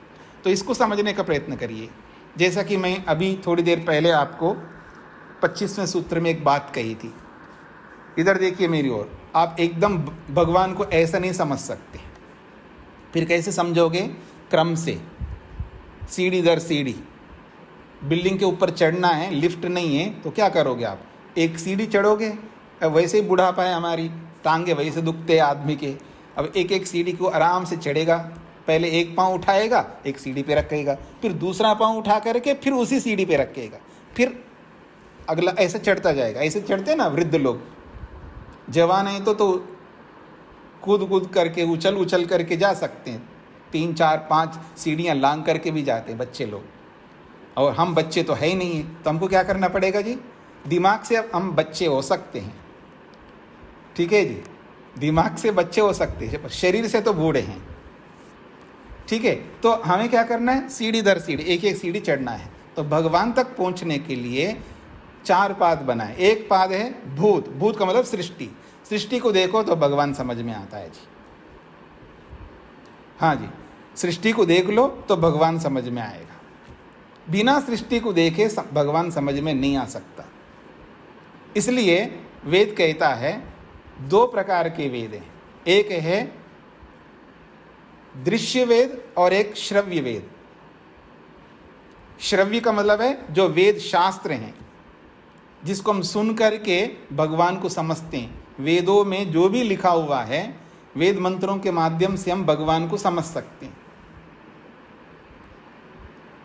तो इसको समझने का प्रयत्न करिए। जैसा कि मैं अभी थोड़ी देर पहले आपको 25वें सूत्र में एक बात कही थी। इधर देखिए मेरी ओर। आप एकदम भगवान को ऐसा नहीं समझ सकते। फिर कैसे समझोगे? क्रम से, सीढ़ी दर सीढ़ी। बिल्डिंग के ऊपर चढ़ना है, लिफ्ट नहीं है, तो क्या करोगे आप? एक सीढ़ी चढ़ोगे, अब वैसे ही बुढ़ापा है, हमारी टांगे वैसे दुखते हैं आदमी के। अब एक एक सीढ़ी को आराम से चढ़ेगा, पहले एक पाँव उठाएगा, एक सीढ़ी पे रखेगा, फिर दूसरा पाँव उठा करके फिर उसी सीढ़ी पे रखेगा, फिर अगला, ऐसे चढ़ता जाएगा। ऐसे चढ़ते ना वृद्ध लोग, जवान हैं तो कूद कूद करके उछल उछल करके जा सकते हैं, 3 4 5 सीढ़ियाँ लांग करके भी जाते हैं बच्चे लोग। और हम बच्चे तो है ही नहीं है, तो हमको क्या करना पड़ेगा जी? दिमाग से अब हम बच्चे हो सकते हैं, ठीक है जी, दिमाग से बच्चे हो सकते हैं, शरीर से तो बूढ़े हैं, ठीक है। तो हमें क्या करना है? सीढ़ी दर सीढ़ी, एक एक सीढ़ी चढ़ना है। तो भगवान तक पहुंचने के लिए 4 पाद बनाए। एक पाद है भूत, भूत का मतलब सृष्टि। सृष्टि को देखो तो भगवान समझ में आता है जी, हाँ जी, सृष्टि को देख लो तो भगवान समझ में आएगा। बिना सृष्टि को देखे भगवान समझ में नहीं आ सकता। इसलिए वेद कहता है 2 प्रकार के वेद हैं, एक है दृश्य वेद और एक श्रव्य वेद। श्रव्य का मतलब है जो वेद शास्त्र हैं, जिसको हम सुन करके भगवान को समझते हैं। वेदों में जो भी लिखा हुआ है, वेद मंत्रों के माध्यम से हम भगवान को समझ सकते हैं।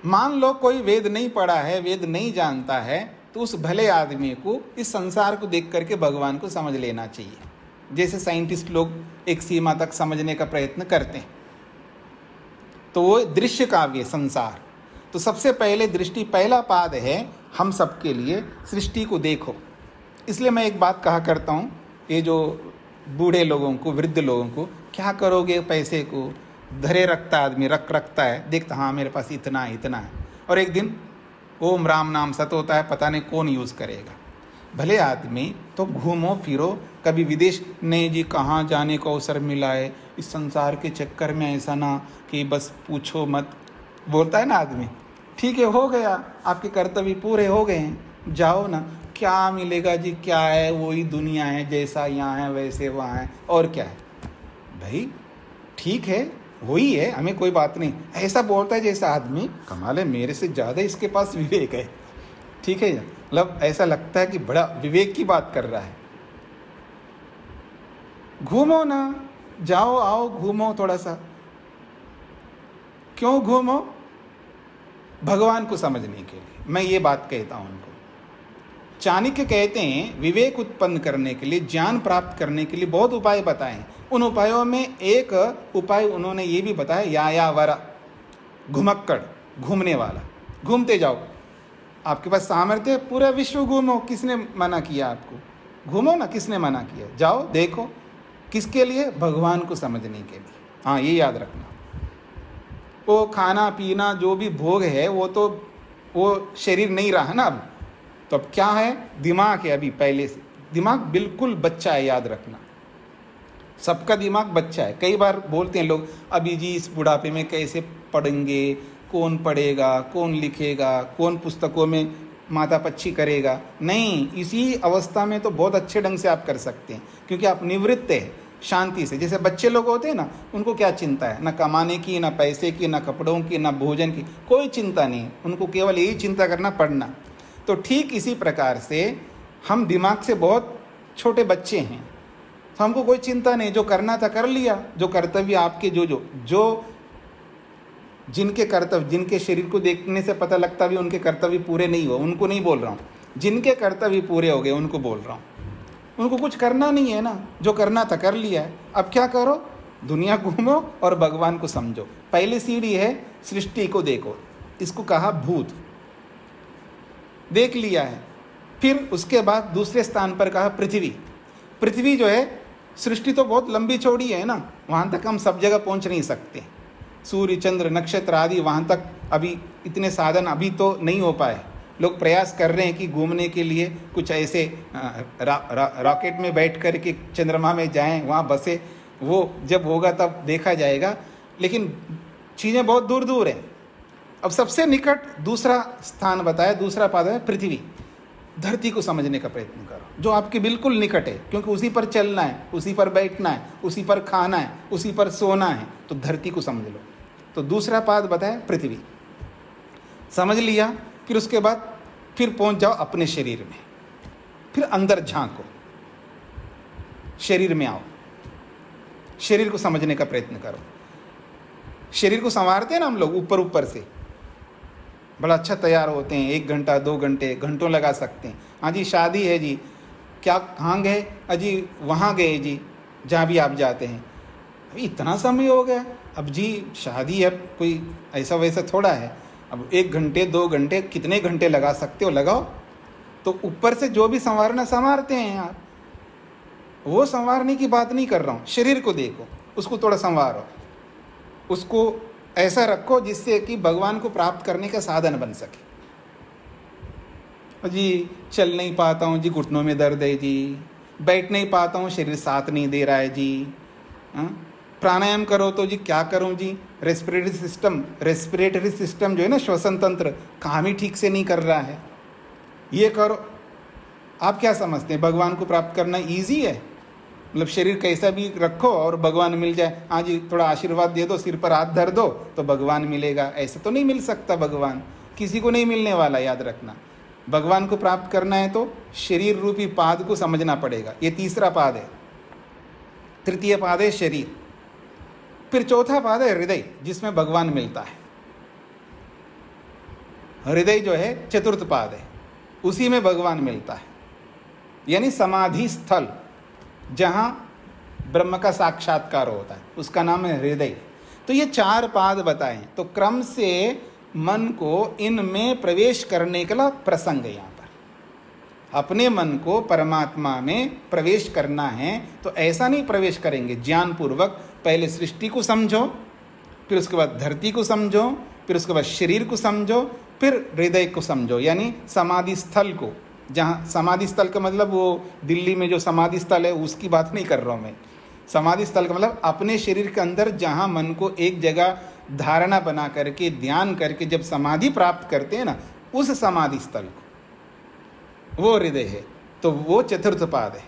मान लो कोई वेद नहीं पढ़ा है, वेद नहीं जानता है, तो उस भले आदमी को इस संसार को देख करके भगवान को समझ लेना चाहिए, जैसे साइंटिस्ट लोग एक सीमा तक समझने का प्रयत्न करते हैं। तो वो दृश्य काव्य संसार। तो सबसे पहले दृष्टि, पहला पाद है हम सबके लिए, सृष्टि को देखो। इसलिए मैं एक बात कहा करता हूँ, ये जो बूढ़े लोगों को, वृद्ध लोगों को, क्या करोगे पैसे को? धरे रखता आदमी, रखता है, देखता हाँ मेरे पास इतना है इतना है, और एक दिन ओम राम नाम सत होता है, पता नहीं कौन यूज़ करेगा। भले आदमी तो घूमो फिरो, कभी विदेश नहीं जी, कहाँ जाने को अवसर मिला है, इस संसार के चक्कर में ऐसा ना कि बस पूछो मत, बोलता है ना आदमी। ठीक है, हो गया, आपके कर्तव्य पूरे हो गए हैं, जाओ ना, क्या मिलेगा जी, क्या है, वही दुनिया है, जैसा यहाँ है वैसे वहाँ है, और क्या है भाई, ठीक है वही है, हमें कोई बात नहीं। ऐसा बोलता है जैसा आदमी कमाल है, मेरे से ज़्यादा इसके पास विवेक है, ठीक है, मतलब ऐसा लगता है कि बड़ा विवेक की बात कर रहा है। घूमो ना, जाओ आओ घूमो थोड़ा सा। क्यों घूमो? भगवान को समझने के लिए। मैं ये बात कहता हूं उनको। चाणक्य कहते हैं विवेक उत्पन्न करने के लिए, ज्ञान प्राप्त करने के लिए बहुत उपाय बताए। उन उपायों में एक उपाय उन्होंने ये भी बताया, यायावरा, घुमक्कड़, घूमने वाला, घूमते जाओ। आपके पास सामर्थ्य है, पूरा विश्व घूमो, किसने मना किया आपको? घूमो ना, किसने मना किया? जाओ देखो, किसके लिए? भगवान को समझने के लिए। हाँ, ये याद रखना। वो खाना पीना जो भी भोग है वो शरीर नहीं रहा ना अब, तो अब क्या है? दिमाग है अभी पहले से। दिमाग बिल्कुल बच्चा है, याद रखना, सबका दिमाग बच्चा है। कई बार बोलते हैं लोग, अभी जी इस बुढ़ापे में कैसे पढ़ेंगे, कौन पढ़ेगा, कौन लिखेगा, कौन पुस्तकों में माथा पच्ची करेगा। नहीं, इसी अवस्था में तो बहुत अच्छे ढंग से आप कर सकते हैं, क्योंकि आप निवृत्त है शांति से। जैसे बच्चे लोग होते हैं ना, उनको क्या चिंता है? ना कमाने की, ना पैसे की, ना कपड़ों की, ना भोजन की, कोई चिंता नहीं। उनको केवल यही चिंता करना, पढ़ना। तो ठीक इसी प्रकार से हम दिमाग से बहुत छोटे बच्चे हैं, तो हमको कोई चिंता नहीं, जो करना था कर लिया। जो कर्तव्य आपके जो जिनके कर्तव्य, जिनके शरीर को देखने से पता लगता भी उनके कर्तव्य पूरे नहीं हुए, उनको नहीं बोल रहा हूँ, जिनके कर्तव्य पूरे हो गए उनको बोल रहा हूँ। उनको कुछ करना नहीं है ना, जो करना था कर लिया है। अब क्या करो? दुनिया घूमो और भगवान को समझो। पहली सीढ़ी है सृष्टि को देखो, इसको कहा भूत, देख लिया है। फिर उसके बाद दूसरे स्थान पर कहा पृथ्वी। पृथ्वी जो है, सृष्टि तो बहुत लंबी चौड़ी है ना, वहाँ तक हम सब जगह पहुँच नहीं सकते। सूर्य चंद्र नक्षत्र आदि वहाँ तक अभी इतने साधन अभी तो नहीं हो पाए। लोग प्रयास कर रहे हैं कि घूमने के लिए कुछ ऐसे रॉकेट में बैठ कर के चंद्रमा में जाएं, वहाँ बसे, वो जब होगा तब देखा जाएगा। लेकिन चीज़ें बहुत दूर दूर हैं। अब सबसे निकट दूसरा स्थान बताया, दूसरा पाद है पृथ्वी। धरती को समझने का प्रयत्न करो, जो आपके बिल्कुल निकट है, क्योंकि उसी पर चलना है, उसी पर बैठना है, उसी पर खाना है, उसी पर सोना है। तो धरती को समझ लो। तो दूसरा पाद बताया पृथ्वी, समझ लिया। फिर उसके बाद फिर पहुंच जाओ अपने शरीर में, फिर अंदर झांको। शरीर में आओ, शरीर को समझने का प्रयत्न करो। शरीर को संवारते हैं ना हम लोग ऊपर ऊपर से, बड़ा अच्छा तैयार होते हैं, 1 घंटा 2 घंटे घंटों लगा सकते हैं। हाँ जी शादी है जी, क्या कहाँ गए? अजी वहाँ गए जी, जहाँ भी आप जाते हैं। अभी इतना समय हो गया, अब जी शादी है, कोई ऐसा वैसा थोड़ा है। अब 1 घंटे 2 घंटे कितने घंटे लगा सकते हो, लगाओ। तो ऊपर से जो भी संवारना संवारते हैं यार, वो संवारने की बात नहीं कर रहा हूँ। शरीर को देखो, उसको थोड़ा संवारो, उसको ऐसा रखो जिससे कि भगवान को प्राप्त करने का साधन बन सके। जी चल नहीं पाता हूँ जी, घुटनों में दर्द है जी, बैठ नहीं पाता हूँ, शरीर साथ नहीं दे रहा है जी। प्राणायाम करो तो जी क्या करूँ जी, रेस्पिरेटरी सिस्टम जो है ना, श्वसन तंत्र काम ही ठीक से नहीं कर रहा है, ये करो। आप क्या समझते हैं भगवान को प्राप्त करना ईजी है? मतलब शरीर कैसा भी रखो और भगवान मिल जाए। हाँ जी थोड़ा आशीर्वाद दे दो, सिर पर हाथ धर दो तो भगवान मिलेगा, ऐसा तो नहीं मिल सकता। भगवान किसी को नहीं मिलने वाला, याद रखना। भगवान को प्राप्त करना है तो शरीर रूपी पाद को समझना पड़ेगा। ये तीसरा पाद है। तृतीय पाद है शरीर, फिर चौथा पाद है हृदय, जिसमें भगवान मिलता है। हृदय जो है चतुर्थ पाद है, उसी में भगवान मिलता है, यानी समाधि स्थल जहां ब्रह्म का साक्षात्कार होता है, उसका नाम है हृदय। तो ये 4 पाद बताएं, तो क्रम से मन को इनमें प्रवेश करने का प्रसंग है। यहाँ पर अपने मन को परमात्मा में प्रवेश करना है तो ऐसा नहीं प्रवेश करेंगे, ज्ञान पूर्वक पहले सृष्टि को समझो, फिर उसके बाद धरती को समझो, फिर उसके बाद शरीर को समझो, फिर हृदय को समझो, यानी समाधि स्थल को। जहाँ समाधि स्थल का मतलब वो दिल्ली में जो समाधि स्थल है उसकी बात नहीं कर रहा हूँ मैं। समाधि स्थल का मतलब अपने शरीर के अंदर जहाँ मन को एक जगह धारणा बना करके ध्यान करके जब समाधि प्राप्त करते हैं ना, उस समाधि स्थल को, वो हृदय है। तो वो चतुर्थ पाद है।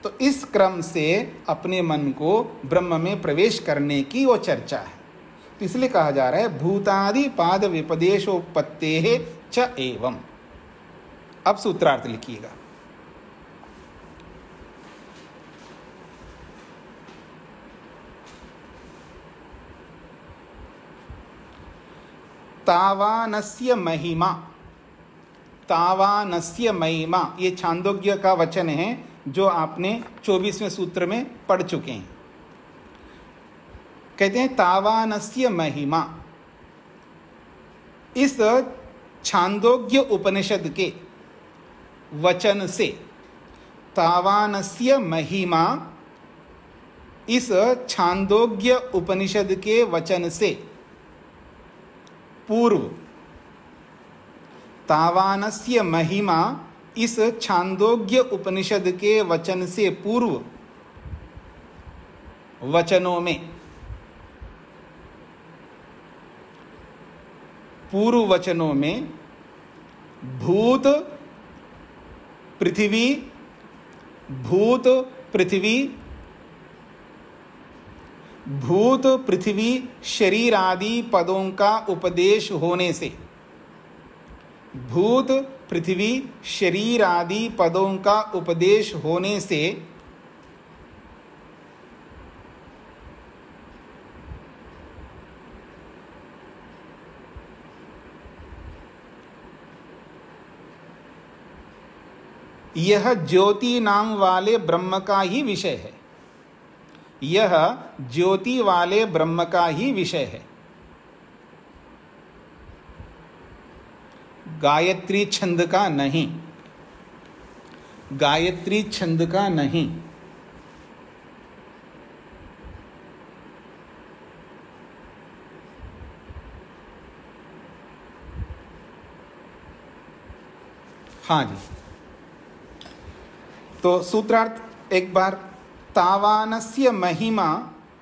तो इस क्रम से अपने मन को ब्रह्म में प्रवेश करने की वो चर्चा है। तो इसलिए कहा जा रहा है भूतादि पाद विपदेशोपत्ते च एवं। अब सूत्रार्थ लिखिएगा। तावानस्य महिमा, तावानस्य महिमा, ये छांदोग्य का वचन है जो आपने 24वें सूत्र में पढ़ चुके हैं। कहते हैं तावानस्य महिमा। इस छांदोग्य उपनिषद के वचन से, तावानस्य महिमा, इस छांदोग्य उपनिषद के वचन से पूर्व, तावानस्य महिमा, इस छांदोग्य उपनिषद के वचन से पूर्व वचनों में, पूर्व वचनों में भूत पृथ्वी, भूत पृथ्वी, भूत पृथ्वी शरीर आदि पदों का उपदेश होने से, भूत पृथ्वी शरीर आदि पदों का उपदेश होने से यह ज्योति नाम वाले ब्रह्म का ही विषय है। यह ज्योति वाले ब्रह्म का ही विषय है, गायत्री छंद का नहीं, गायत्री छंद का नहीं। हाँ जी, तो सूत्रार्थ एक बार। तावानस्य महिमा,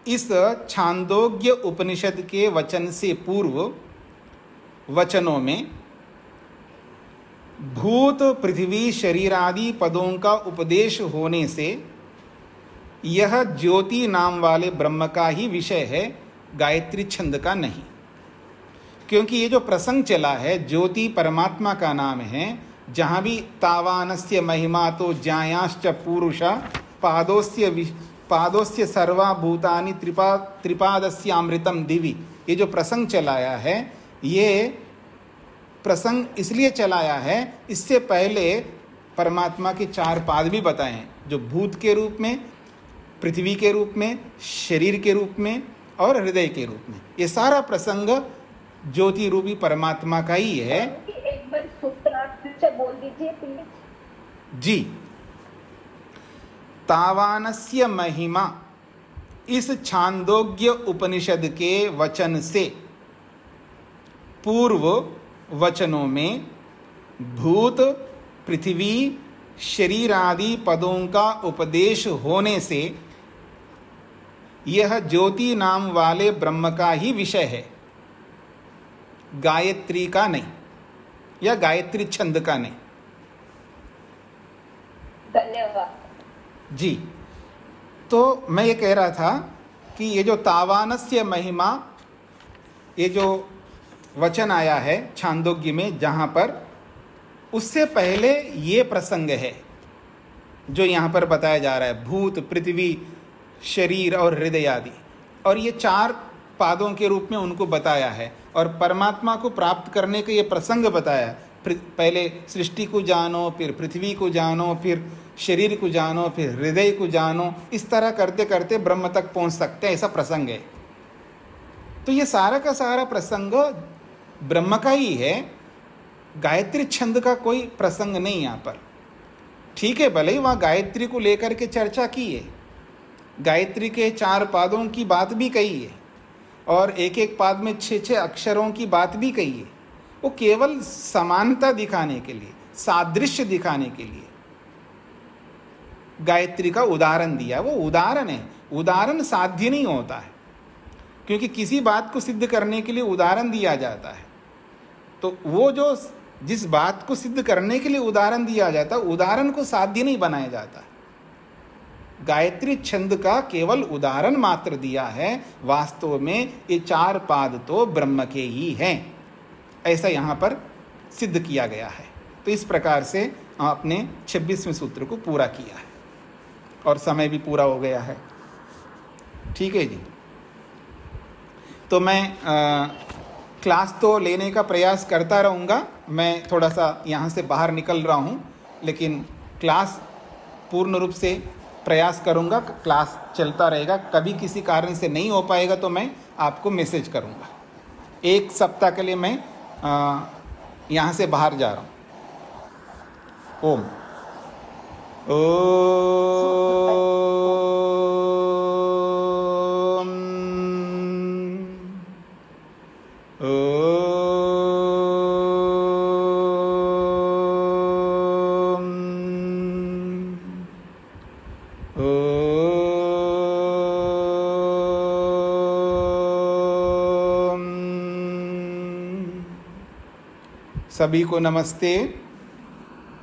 इस छांदोग्य उपनिषद के वचन से पूर्व वचनों में भूत पृथ्वी शरीरादि पदों का उपदेश होने से यह ज्योति नाम वाले ब्रह्म का ही विषय है, गायत्री छंद का नहीं। क्योंकि ये जो प्रसंग चला है, ज्योति परमात्मा का नाम है। जहाँ भी तावानस्य महिमा, तो ज्यायाश्च पुरुषा पादोस्य सर्वा भूतानि त्रिपादस्य अमृतम दिवि, ये जो प्रसंग चलाया है, ये प्रसंग इसलिए चलाया है, इससे पहले परमात्मा के 4 पाद भी बताए हैं, जो भूत के रूप में, पृथ्वी के रूप में, शरीर के रूप में और हृदय के रूप में। ये सारा प्रसंग ज्योति रूपी परमात्मा का ही है। एक बार सूत्रार्थ से बोल दीजिए प्लीज। जी, तावानस्य महिमा, इस छांदोग्य उपनिषद के वचन से पूर्व वचनों में भूत, पृथ्वी, शरीर आदि पदों का उपदेश होने से यह ज्योति नाम वाले ब्रह्म का ही विषय है, गायत्री का नहीं, या गायत्री छंद का नहीं। धन्यवाद जी, तो मैं ये कह रहा था कि ये जो तावानस्य महिमा, ये जो वचन आया है छांदोग्य में, जहाँ पर उससे पहले ये प्रसंग है जो यहाँ पर बताया जा रहा है, भूत, पृथ्वी, शरीर और हृदय आदि, और ये 4 पादों के रूप में उनको बताया है। और परमात्मा को प्राप्त करने का ये प्रसंग बताया, पहले सृष्टि को जानो, फिर पृथ्वी को जानो, फिर शरीर को जानो, फिर हृदय को जानो, इस तरह करते करते ब्रह्म तक पहुँच सकते हैं, ऐसा प्रसंग है। तो ये सारा का सारा प्रसंग ब्रह्म का ही है, गायत्री छंद का कोई प्रसंग नहीं यहाँ पर। ठीक है, भले ही वहाँ गायत्री को लेकर के चर्चा की है, गायत्री के 4 पादों की बात भी कही है, और एक एक पाद में 6-6 अक्षरों की बात भी कही है। वो केवल समानता दिखाने के लिए, सादृश्य दिखाने के लिए गायत्री का उदाहरण दिया। वो उदाहरण है, उदाहरण साध्य नहीं होता है, क्योंकि किसी बात को सिद्ध करने के लिए उदाहरण दिया जाता है। तो वो जो जिस बात को सिद्ध करने के लिए उदाहरण दिया जाता है, उदाहरण को साध्य नहीं बनाया जाता। गायत्री छंद का केवल उदाहरण मात्र दिया है, वास्तव में ये 4 पाद तो ब्रह्म के ही हैं, ऐसा यहाँ पर सिद्ध किया गया है। तो इस प्रकार से आपने 26वें सूत्र को पूरा किया है, और समय भी पूरा हो गया है। ठीक है जी, तो मैं क्लास तो लेने का प्रयास करता रहूँगा। मैं थोड़ा सा यहाँ से बाहर निकल रहा हूँ, लेकिन क्लास पूर्ण रूप से प्रयास करूँगा, क्लास चलता रहेगा। कभी किसी कारण से नहीं हो पाएगा तो मैं आपको मैसेज करूँगा। 1 सप्ताह के लिए मैं यहाँ से बाहर जा रहा हूँ। ओम सभी को नमस्ते।